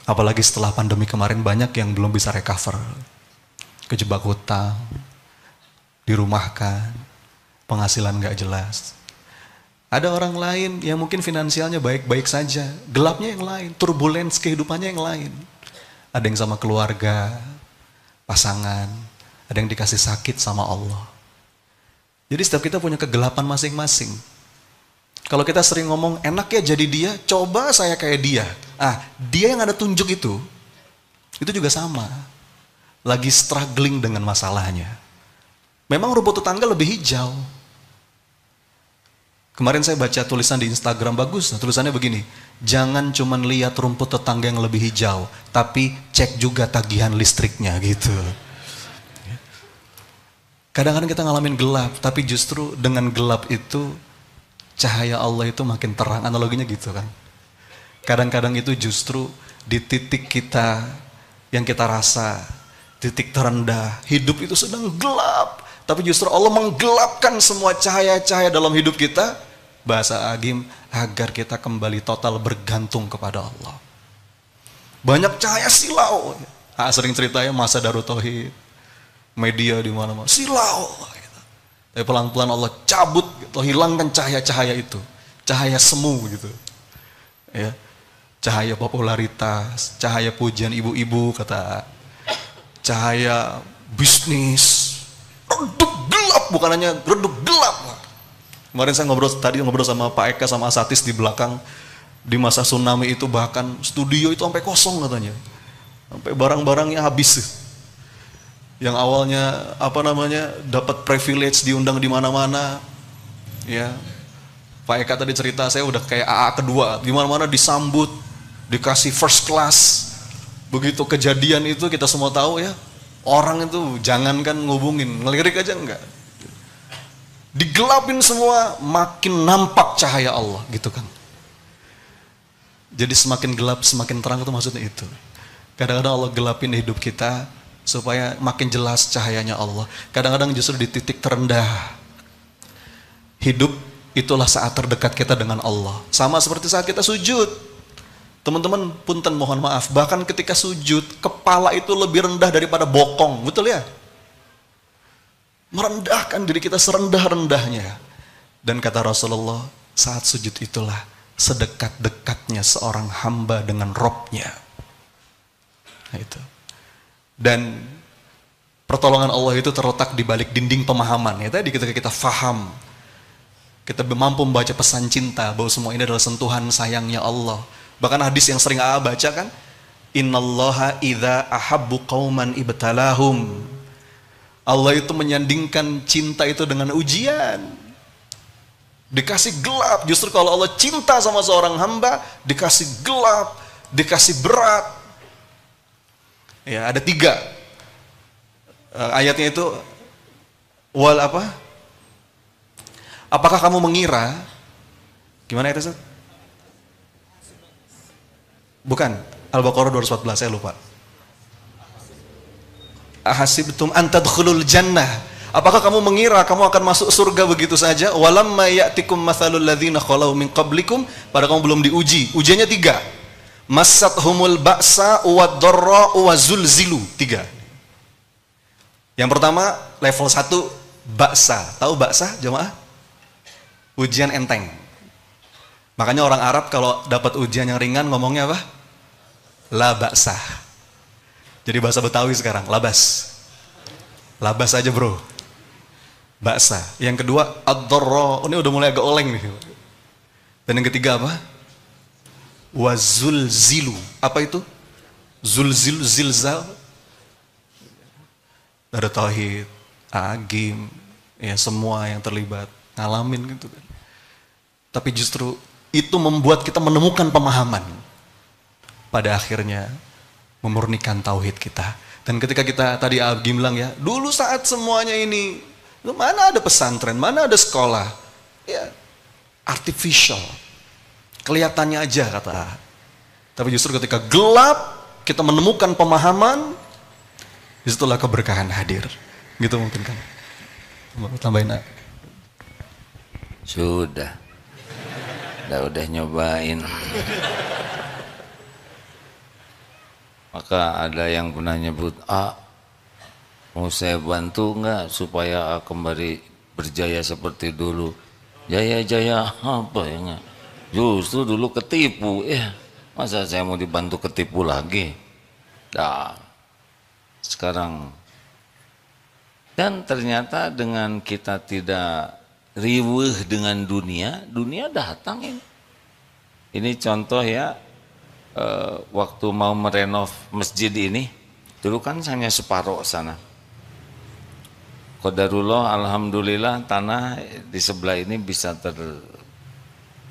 Apalagi setelah pandemi kemarin banyak yang belum bisa recover. Kejebak hutang, dirumahkan, penghasilan gak jelas. Ada orang lain yang mungkin finansialnya baik-baik saja, gelapnya yang lain, turbulence kehidupannya yang lain. Ada yang sama keluarga, pasangan, ada yang dikasih sakit sama Allah. Jadi setiap kita punya kegelapan masing-masing. Kalau kita sering ngomong, enak ya jadi dia, coba saya kayak dia. Dia yang ada tunjuk itu juga sama. Lagi struggling dengan masalahnya. Memang rumput tetangga lebih hijau. Kemarin saya baca tulisan di Instagram bagus, tulisannya begini, jangan cuman lihat rumput tetangga yang lebih hijau, tapi cek juga tagihan listriknya gitu. Kadang-kadang kita ngalamin gelap, tapi justru dengan gelap itu cahaya Allah itu makin terang, analoginya gitu kan. Kadang-kadang itu justru di titik kita yang kita rasa, titik terendah, hidup itu sedang gelap, tapi justru Allah menggelapkan semua cahaya-cahaya dalam hidup kita, bahasa Agim, agar kita kembali total bergantung kepada Allah. Banyak cahaya silau, sering ceritanya masa Darut Tauhid, media di mana-mana, silau. Gitu. Tapi pelan-pelan Allah cabut, gitu, hilangkan cahaya-cahaya itu, cahaya semu gitu, ya, cahaya popularitas, cahaya pujian ibu-ibu kata, cahaya bisnis, redup gelap, bukan hanya redup gelap. Kemarin saya ngobrol sama Pak Eka sama Asatis di belakang, di masa tsunami itu bahkan studio itu sampai kosong katanya, sampai barang-barangnya habis. Yang awalnya dapat privilege diundang di mana-mana, ya. Pak Eka tadi cerita saya udah kayak AA kedua, di mana-mana disambut, dikasih first class. Begitu kejadian itu kita semua tahu ya, orang itu jangankan ngubungin, ngelirik aja enggak. Digelapin semua, makin nampak cahaya Allah gitu kan. Jadi semakin gelap semakin terang itu maksudnya itu. Kadang-kadang Allah gelapin hidup kita supaya makin jelas cahayanya Allah. Kadang-kadang justru di titik terendah hidup, itulah saat terdekat kita dengan Allah. Sama seperti saat kita sujud. Teman-teman, punten mohon maaf, bahkan ketika sujud, kepala itu lebih rendah daripada bokong, betul ya? Merendahkan diri kita serendah-rendahnya. Dan kata Rasulullah, saat sujud itulah sedekat-dekatnya seorang hamba dengan Robnya. Nah, itu. Dan pertolongan Allah itu terletak di balik dinding pemahaman. Ya, tadi ketika kita faham, kita mampu membaca pesan cinta bahwa semua ini adalah sentuhan sayangnya Allah. Bahkan hadis yang sering AA baca kan, innallaha idza ahabbu qauman ibtalahum. Allah itu menyandingkan cinta itu dengan ujian. Dikasih gelap, justru kalau Allah cinta sama seorang hamba, dikasih gelap, dikasih berat. Ya, ada 3 ayatnya itu, wal apa? Apakah kamu mengira? Gimana itu, Ustaz? Bukan, Al-Baqarah 214, saya lupa. Ahasibtum an tadkhulul jannah. Apakah kamu mengira kamu akan masuk surga begitu saja? Walamma ya'tikum mathalul ladzina khalau min qablikum, pada kamu belum diuji. Ujiannya 3. Massathumul ba'sa wad-dharra wa zulzilu. 3. Yang pertama level 1 ba'sa. Tahu ba'sa jemaah? Ujian enteng. Makanya orang Arab kalau dapat ujian yang ringan ngomongnya apa? La ba'sa. Jadi bahasa Betawi sekarang, labas. Labas aja bro. Ba'sa. Yang kedua ad-dharra. Ini udah mulai agak oleng nih. Dan yang ketiga apa? Wazulzilu. Apa itu? Zulzil, zilzal. Ada tauhid, agim, ya semua yang terlibat ngalamin gitu kan. Tapi justru itu membuat kita menemukan pemahaman. Pada akhirnya memurnikan tauhid kita. Dan ketika kita tadi Agim bilang ya, dulu saat semuanya ini, mana ada pesantren, mana ada sekolah, ya artificial, kelihatannya aja kata. Tapi justru ketika gelap, kita menemukan pemahaman, disitulah keberkahan hadir. Gitu mungkin kan? Tambahin. Sudah nyobain. Maka ada yang pernah nyebut, mau saya bantu nggak supaya kembali berjaya seperti dulu? Jaya-jaya apa ya nggak? Justru dulu ketipu, masa saya mau dibantu ketipu lagi? Nah, sekarang. Dan ternyata dengan kita tidak riweuh dengan dunia, dunia datang ini. Ini contoh ya, waktu mau merenov masjid ini, dulu kan hanya separuh sana. qadarullah, alhamdulillah tanah di sebelah ini bisa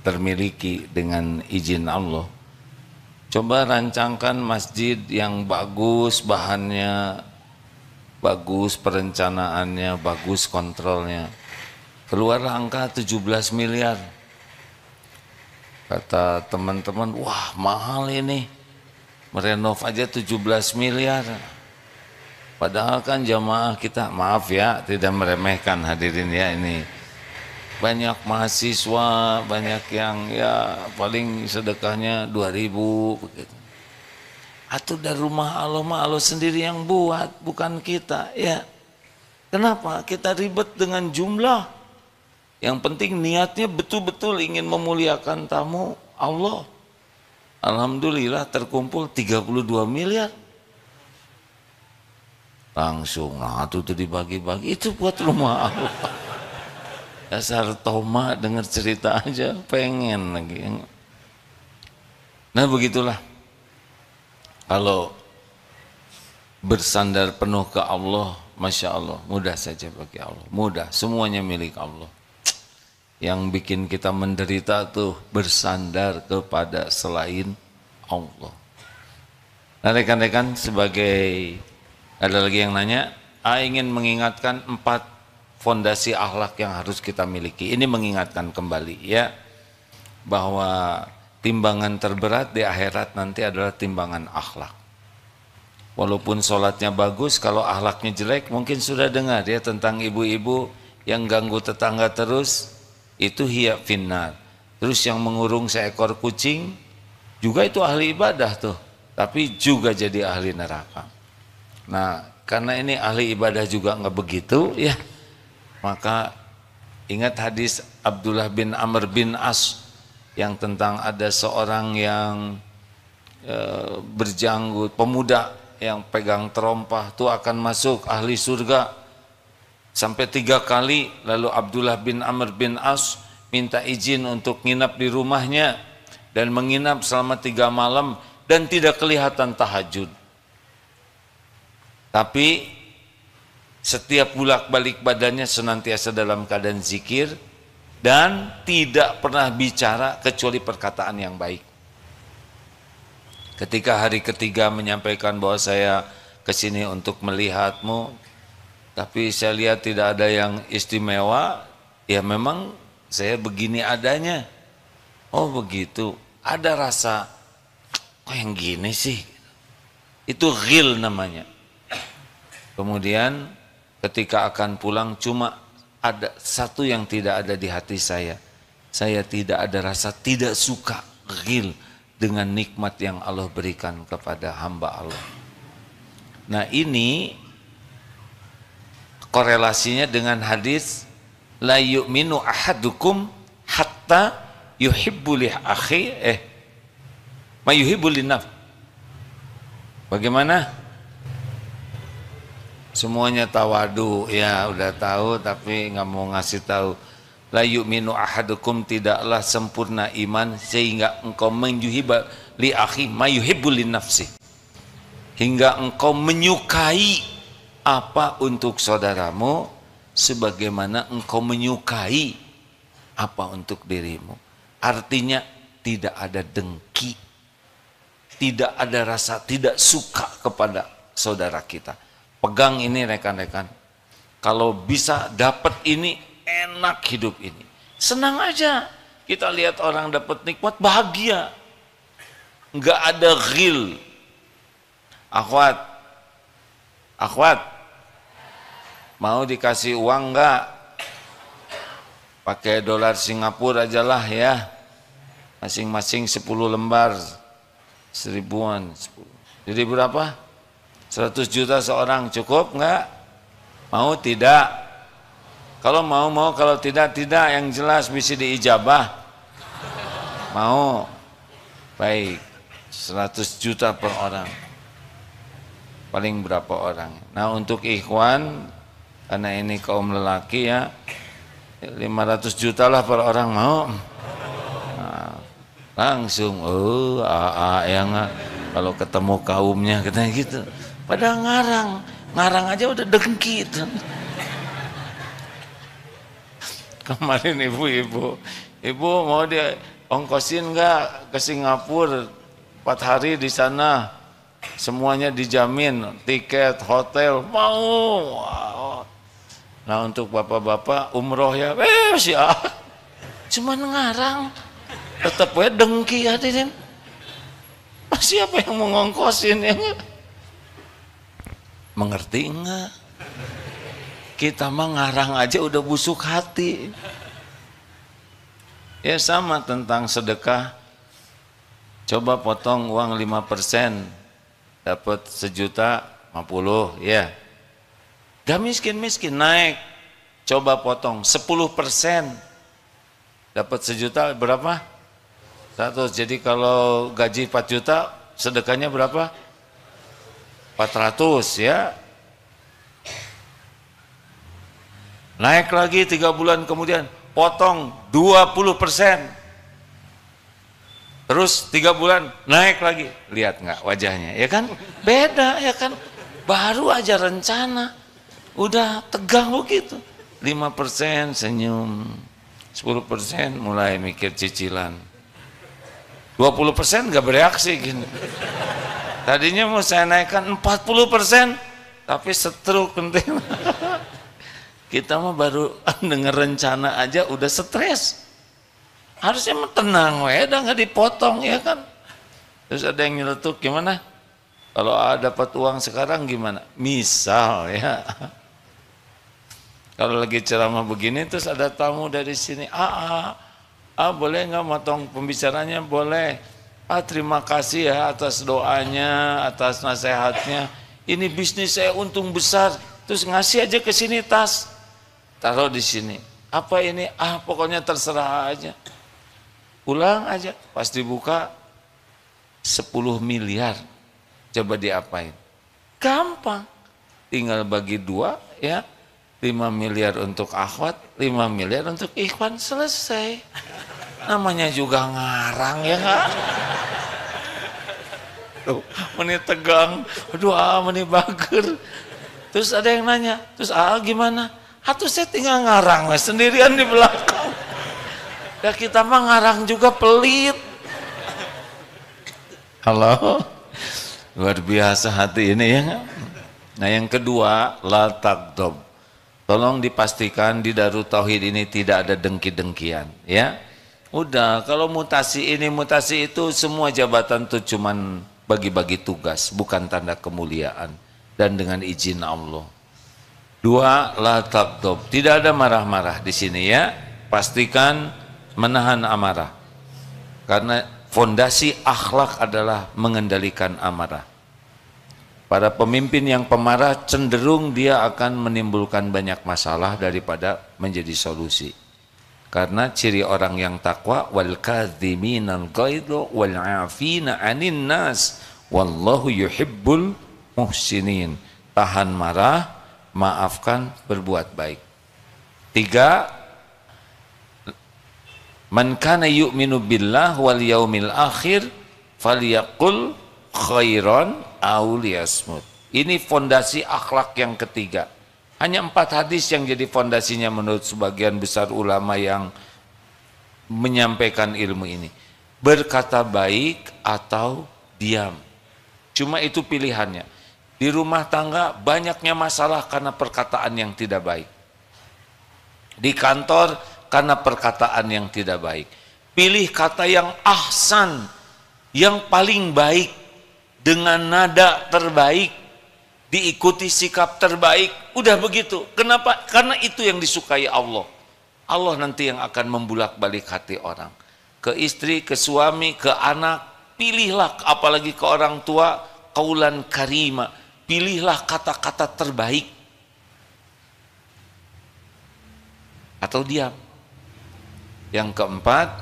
termiliki dengan izin Allah. Coba rancangkan masjid yang bagus, bahannya bagus, perencanaannya bagus, kontrolnya. Keluar angka 17 miliar. Kata teman-teman, wah mahal ini. Merenov aja 17 miliar. Padahal kan jamaah kita, maaf ya, tidak meremehkan hadirin ya, ini banyak mahasiswa, banyak yang ya paling sedekahnya 2.000 begitu. Atau dari rumah Allah mah Allah sendiri yang buat, bukan kita ya. Kenapa kita ribet dengan jumlah? Yang penting niatnya betul-betul ingin memuliakan tamu Allah. Alhamdulillah terkumpul 32 miliar. Langsung, nah itu dibagi-bagi, itu buat rumah Allah. Dasar Toma, dengar cerita aja pengen lagi. Nah begitulah, kalau bersandar penuh ke Allah, Masya Allah, mudah saja bagi Allah, mudah, semuanya milik Allah. Yang bikin kita menderita tuh bersandar kepada selain Allah. Nah rekan-rekan, sebagai, ada lagi yang nanya, ingin mengingatkan 4 fondasi akhlak yang harus kita miliki. Ini mengingatkan kembali ya, bahwa timbangan terberat di akhirat nanti adalah timbangan akhlak. Walaupun sholatnya bagus, kalau akhlaknya jelek, mungkin sudah dengar ya tentang ibu-ibu yang ganggu tetangga terus, itu hiya finnar. Terus yang mengurung seekor kucing, juga itu ahli ibadah tuh, tapi juga jadi ahli neraka. Nah, karena ini ahli ibadah juga nggak begitu ya, maka ingat hadis Abdullah bin Amr bin As yang tentang ada seorang yang berjanggut, pemuda yang pegang terompah tuh akan masuk ahli surga sampai 3 kali. Lalu Abdullah bin Amr bin As minta izin untuk nginap di rumahnya dan menginap selama 3 malam dan tidak kelihatan tahajud. Tapi setiap bolak-balik badannya senantiasa dalam keadaan zikir dan tidak pernah bicara kecuali perkataan yang baik. Ketika hari ketiga menyampaikan bahwa saya kesini untuk melihatmu, tapi saya lihat tidak ada yang istimewa, ya memang saya begini adanya. Oh begitu, ada rasa, kok yang gini sih? Itu ghil namanya. Kemudian ketika akan pulang cuma ada satu yang tidak ada di hati saya. Saya tidak ada rasa tidak suka, ghil dengan nikmat yang Allah berikan kepada hamba Allah. Nah ini korelasinya dengan hadis la yu'minu ahadukum hatta yuhibbu li akhi ma yuhibbu li nafsi. Bagaimana? Semuanya tawadu ya, udah tahu tapi nggak mau ngasih tahu. La yu'minu ahadukum, tidaklah sempurna iman sehingga engkau menyuhiba li akhi ma yuhibbu li nafsi, hingga engkau menyukai apa untuk saudaramu sebagaimana engkau menyukai apa untuk dirimu. Artinya tidak ada dengki, tidak ada rasa tidak suka kepada saudara kita. Pegang ini rekan-rekan, kalau bisa dapat ini, enak hidup ini, senang aja. Kita lihat orang dapat nikmat, bahagia, nggak ada ghil. Akhwat, mau dikasih uang nggak? Pakai dolar Singapura aja lah ya, masing-masing 10 lembar, 1000-an. Jadi berapa? 100 juta seorang, cukup nggak? Mau tidak? Kalau mau, kalau tidak, yang jelas bisa diijabah. Mau? Baik, 100 juta per orang. Paling berapa orang? Nah untuk ikhwan, karena ini kaum lelaki ya, 500 juta lah per orang, mau? Nah, langsung, yang kalau ketemu kaumnya katanya gitu. Padahal ngarang aja udah dengki itu. Kemarin ibu mau dia ongkosin nggak ke Singapura 4 hari di sana, semuanya dijamin, tiket, hotel, mau. Nah untuk bapak-bapak umroh ya, ya, cuman ngarang, tetap we dengki hadirin. Siapa yang mau ngongkosin ya? Mengerti enggak? Kita mah ngarang aja udah busuk hati. Ya sama tentang sedekah. Coba potong uang 5%, dapat 1.050.000 ya. Gak miskin-miskin, naik. Coba potong 10%, dapat 1 juta berapa? 100. Jadi kalau gaji 4 juta, sedekahnya berapa? 400 ya. Naik lagi 3 bulan kemudian, potong 20%. Terus 3 bulan naik lagi. Lihat nggak wajahnya, ya kan? Beda ya kan? Baru aja rencana, udah tegang begitu. 5% senyum, 10% mulai mikir cicilan, 20% nggak bereaksi gini. Tadinya mau saya naikkan 40%, tapi stroke penting. Kita mah baru denger rencana aja udah stres. Harusnya mah tenang, udah nggak dipotong ya kan. Terus ada yang nyeletuk, gimana? Kalau dapat uang sekarang gimana? Misal ya. Kalau lagi ceramah begini terus ada tamu dari sini, boleh nggak motong pembicaranya? Boleh. Terima kasih ya atas doanya, atas nasihatnya. Ini bisnis saya untung besar. Terus ngasih aja ke sini tas. Taruh di sini. Apa ini? Pokoknya terserah aja. Ulang aja. Pas dibuka 10 miliar. Coba diapain? Gampang. Tinggal bagi 2 ya. 5 miliar untuk akhwat, 5 miliar untuk ikhwan, selesai. Namanya juga ngarang ya nggak? Menit tegang, aduh menit bager. Terus ada yang nanya, terus gimana? Terus saya tinggal ngarang sendirian di belakang. Ya kita mah ngarang juga pelit. Halo, luar biasa hati ini ya. Nah yang kedua, la tagdob. Tolong dipastikan di Darut Tauhid ini tidak ada dengki-dengkian ya. Udah, kalau mutasi ini mutasi itu semua jabatan tuh cuman bagi-bagi tugas, bukan tanda kemuliaan dan dengan izin Allah. 2, la tagdob. Tidak ada marah-marah di sini ya. Pastikan menahan amarah. Karena fondasi akhlak adalah mengendalikan amarah. Para pemimpin yang pemarah cenderung dia akan menimbulkan banyak masalah daripada menjadi solusi. Karena ciri orang yang takwa, wal kadhiminal ghaidha wal 'afina 'anin nas wallahu yuhibbul muhsinin. Tahan marah, maafkan, berbuat baik. 3, man kana yu'minu billah wal yaumil akhir falyaqul khairan aw liyasmut. Ini fondasi akhlak yang ketiga. Hanya 4 hadis yang jadi fondasinya menurut sebagian besar ulama yang menyampaikan ilmu ini. Berkata baik atau diam. Cuma itu pilihannya. Di rumah tangga banyaknya masalah karena perkataan yang tidak baik. Di kantor karena perkataan yang tidak baik. Pilih kata yang ahsan, yang paling baik, dengan nada terbaik, diikuti sikap terbaik, udah begitu. Kenapa? Karena itu yang disukai Allah. Allah nanti yang akan membulak-balik hati orang. Ke istri, ke suami, ke anak, pilihlah, apalagi ke orang tua, qaulan karima, pilihlah kata-kata terbaik. Atau diam. Yang keempat,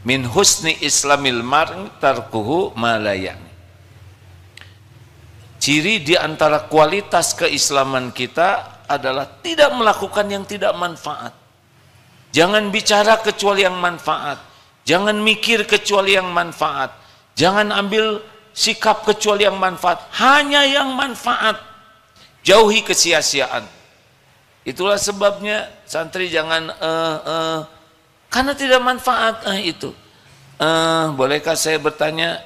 min husni islamil mar'i tarkuhu ma la ya'ni. Ciri di antara kualitas keislaman kita adalah tidak melakukan yang tidak manfaat. Jangan bicara kecuali yang manfaat. Jangan mikir kecuali yang manfaat. Jangan ambil sikap kecuali yang manfaat. Hanya yang manfaat. Jauhi kesia-siaan. Itulah sebabnya santri jangan karena tidak manfaat itu. Bolehkah saya bertanya?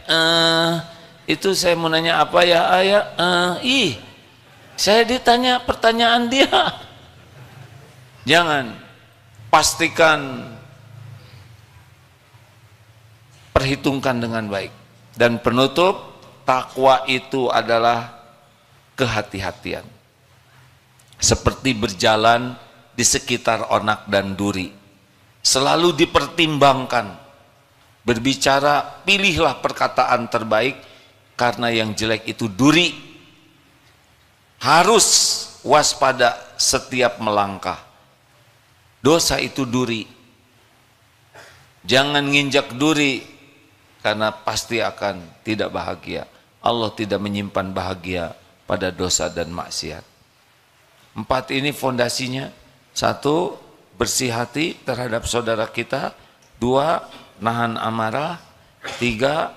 Itu saya mau nanya apa ya ayah? Saya ditanya pertanyaan dia. Jangan, pastikan, perhitungkan dengan baik. Dan penutup, takwa itu adalah kehati-hatian. Seperti berjalan di sekitar onak dan duri. Selalu dipertimbangkan. Berbicara, pilihlah perkataan terbaik, karena yang jelek itu duri. Harus waspada setiap melangkah. Dosa itu duri. Jangan nginjak duri, karena pasti akan tidak bahagia. Allah tidak menyimpan bahagia pada dosa dan maksiat. 4 ini fondasinya. 1, bersih hati terhadap saudara kita. 2, nahan amarah. 3,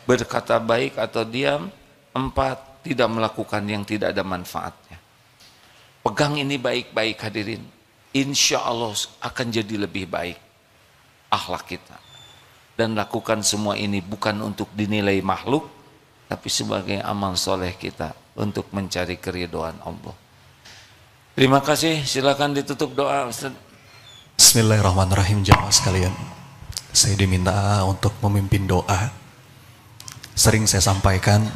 berkata baik atau diam. 4, tidak melakukan yang tidak ada manfaatnya. Pegang ini baik-baik hadirin. Insya Allah akan jadi lebih baik akhlak kita. Dan lakukan semua ini bukan untuk dinilai makhluk, tapi sebagai amal soleh kita untuk mencari keridhaan Allah. Terima kasih, silakan ditutup doa Ustaz. Bismillahirrahmanirrahim. Jamaah sekalian, saya diminta untuk memimpin doa. Sering saya sampaikan,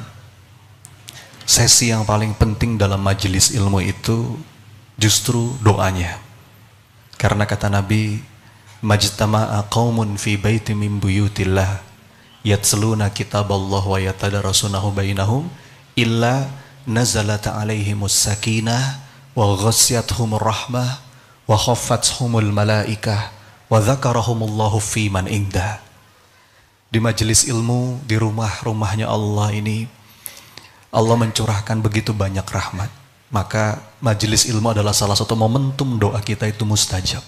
sesi yang paling penting dalam majelis ilmu itu justru doanya. Karena kata Nabi, majtama'a qaumun fi baiti min buyutillah yatsluna kitaballah wa yatadarasunahu bainahum illa nazalat alaihimus sakinah wa ghasyiyatuhumur rahmah wa khaffathumul malaikah wa dzakarahumullahu fi man indah. Di majelis ilmu, di rumahnya Allah ini, Allah mencurahkan begitu banyak rahmat. Maka majelis ilmu adalah salah satu momentum doa kita itu mustajab.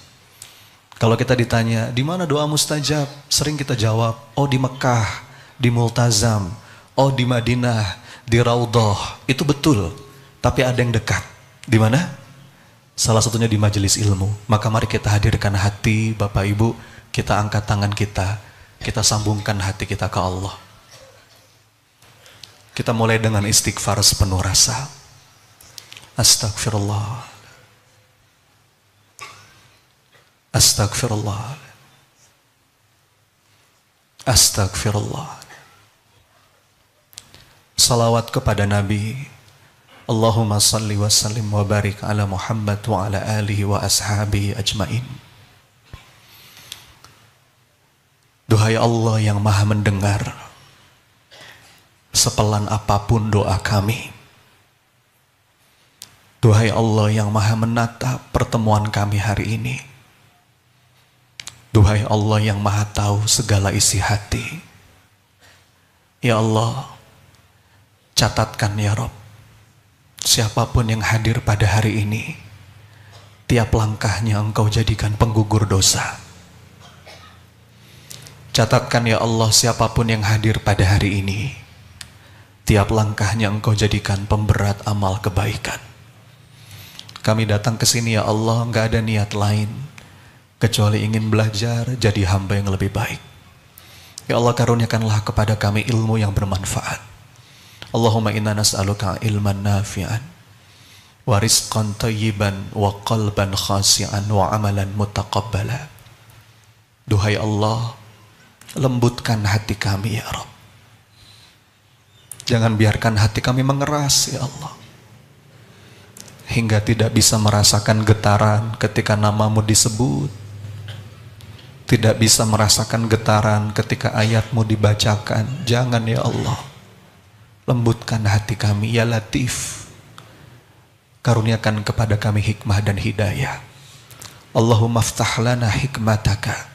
Kalau kita ditanya, di mana doa mustajab? Sering kita jawab, oh di Mekah, di Multazam, oh di Madinah, di Raudhah. Itu betul, tapi ada yang dekat. Di mana? Salah satunya di majelis ilmu. Maka mari kita hadirkan hati, Bapak Ibu, kita angkat tangan kita sambungkan hati kita ke Allah. Kita mulai dengan istighfar sepenuh rasa. Astagfirullah. Astagfirullah. Astagfirullah. Salawat kepada Nabi. Allahumma salli wa sallim wa barik ala Muhammad wa ala alihi wa ashabihi ajmain. Duhai Allah yang maha mendengar, sepelan apapun doa kami. Duhai Allah yang maha menatap pertemuan kami hari ini. Duhai Allah yang maha tahu segala isi hati. Ya Allah, catatkan ya Rabb, siapapun yang hadir pada hari ini, tiap langkahnya Engkau jadikan penggugur dosa. Catatkan ya Allah, siapapun yang hadir pada hari ini, tiap langkahnya Engkau jadikan pemberat amal kebaikan. Kami datang ke sini ya Allah, enggak ada niat lain kecuali ingin belajar jadi hamba yang lebih baik. Ya Allah, karuniakanlah kepada kami ilmu yang bermanfaat. Allahumma inna nas'aluka ilman nafi'an wa rizqan thayyiban wa qalban khasi'an wa amalan mutaqabbala. Duhai Allah, lembutkan hati kami ya Rabb. Jangan biarkan hati kami mengeras ya Allah, hingga tidak bisa merasakan getaran ketika namamu disebut, tidak bisa merasakan getaran ketika ayatmu dibacakan. Jangan ya Allah, lembutkan hati kami ya Latif, karuniakan kepada kami hikmah dan hidayah. Allahumma aftah lana hikmataka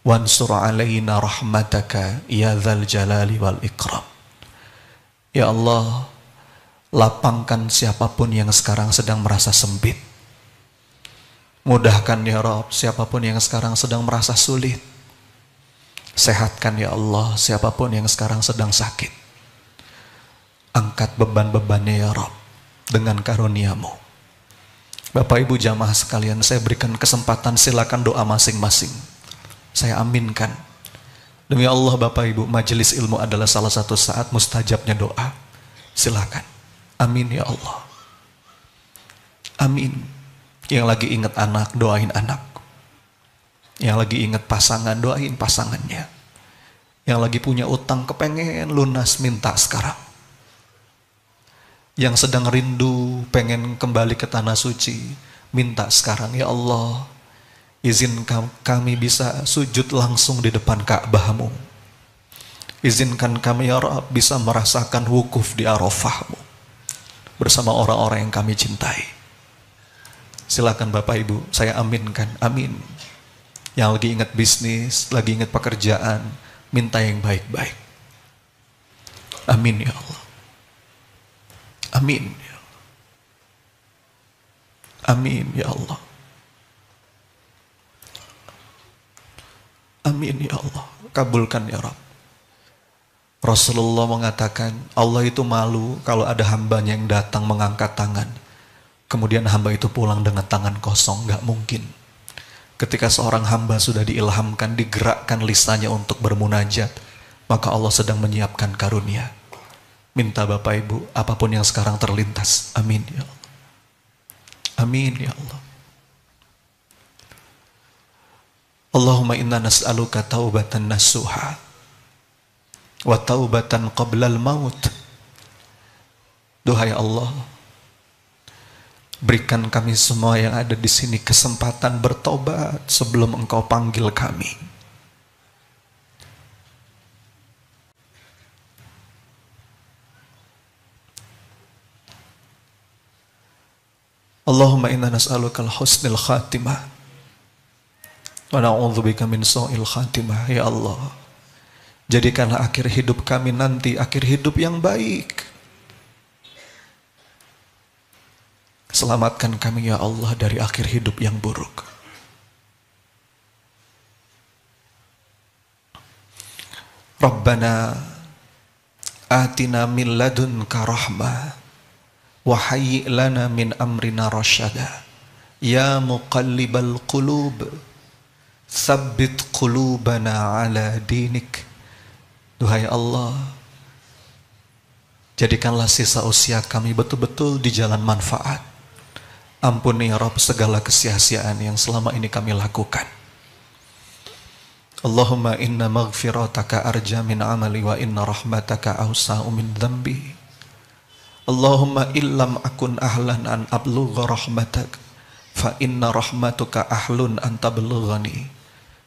wansur alaina rahmataka ya dzal jalali wal ikram. Ya Allah, lapangkan siapapun yang sekarang sedang merasa sempit. Mudahkan ya Rabb siapapun yang sekarang sedang merasa sulit. Sehatkan ya Allah siapapun yang sekarang sedang sakit. Angkat beban-bebannya ya Rabb dengan karunia-Mu. Bapak Ibu jamaah sekalian, saya berikan kesempatan, silakan doa masing-masing. Saya aminkan. Demi Allah Bapak Ibu, majelis ilmu adalah salah satu saat mustajabnya doa. Silakan. Amin ya Allah. Amin. Yang lagi ingat anak, doain anak. Yang lagi ingat pasangan, doain pasangannya. Yang lagi punya utang kepengen lunas, minta sekarang. Yang sedang rindu pengen kembali ke tanah suci, minta sekarang. Ya Allah, izinkan kami bisa sujud langsung di depan Ka'bahmu. Izinkan kami ya Rabb bisa merasakan wukuf di Arafahmu bersama orang-orang yang kami cintai. Silakan Bapak Ibu, saya aminkan. Amin. Yang lagi ingat bisnis, lagi ingat pekerjaan, minta yang baik-baik. Amin ya Allah. Amin ya Allah. Amin ya Allah. Amin ya Allah. Kabulkan ya Rabb. Rasulullah mengatakan, Allah itu malu kalau ada hambanya yang datang mengangkat tangan, kemudian hamba itu pulang dengan tangan kosong. Gak mungkin. Ketika seorang hamba sudah diilhamkan, digerakkan lisannya untuk bermunajat, maka Allah sedang menyiapkan karunia. Minta Bapak Ibu, apapun yang sekarang terlintas. Amin ya Allah. Amin ya Allah. Allahumma inna nas'aluka taubatan nasuha wa taubatan qablal maut. Duhai Allah, berikan kami semua yang ada di sini kesempatan bertobat sebelum Engkau panggil kami. Allahumma inna nas'aluka al-husnil khatimah wa na'udzubika min su'il khatimah. Ya Allah, jadikanlah akhir hidup kami nanti akhir hidup yang baik. Selamatkan kami ya Allah dari akhir hidup yang buruk. Rabbana atina min ladunka rahmah wa hayyi' lana min amrina rasyada. Ya muqallibal qulub, tsabbit qulubana ala dinik. Duhai Allah, jadikanlah sisa usia kami betul-betul di jalan manfaat. Ampuni ya Rabb segala kesia-siaan yang selama ini kami lakukan. Allahumma inna maghfirataka arja min amali wa inna rahmataka awsa'u min dhanbi. Allahumma illam akun ahlan an ablugha rahmatak fa inna rahmatuka ahlun an tablughani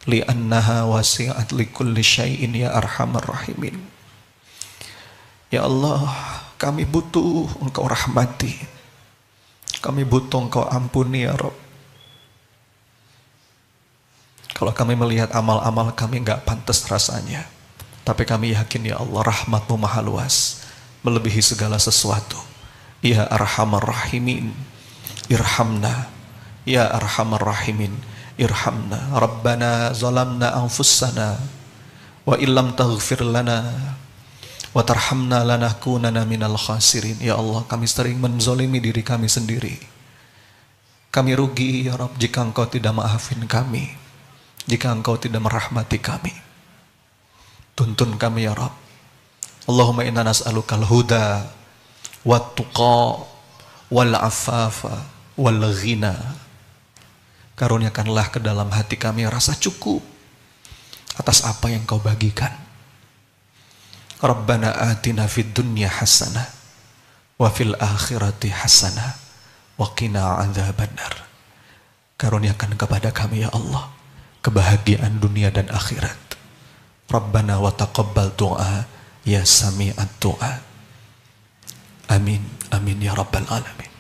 li'annaha wasi'at likulli syai'in ya arhamar rahimin. Ya Allah, kami butuh Engkau rahmati, kami butuh Engkau ampuni ya Rabb. Kalau kami melihat amal-amal kami gak pantas rasanya, tapi kami yakin ya Allah, rahmat-Mu maha luas, melebihi segala sesuatu. Ya arhamar rahimin, irhamna. Ya arhamar rahimin, irhamna. Rabbana zalamna anfusana wa illam taghfir lana wa tarhamna lanakunana minal khasirin. Ya Allah, kami sering menzolimi diri kami sendiri. Kami rugi ya Rabb jika Engkau tidak maafin kami, jika Engkau tidak merahmati kami. Tuntun kami ya Rabb. Allahumma inna nas'alukal huda wat tuqa wal afafa wal ghina. Karuniakanlah ke dalam hati kami rasa cukup atas apa yang Kau bagikan. Rabbana atina fid dunya hasanah wa fil akhirati hasanah wa qina adzabannar. Karuniakan kepada kami ya Allah kebahagiaan dunia dan akhirat. Rabbana wa taqabbal du'a ya sami'at du'a. Amin, amin ya rabbal alamin.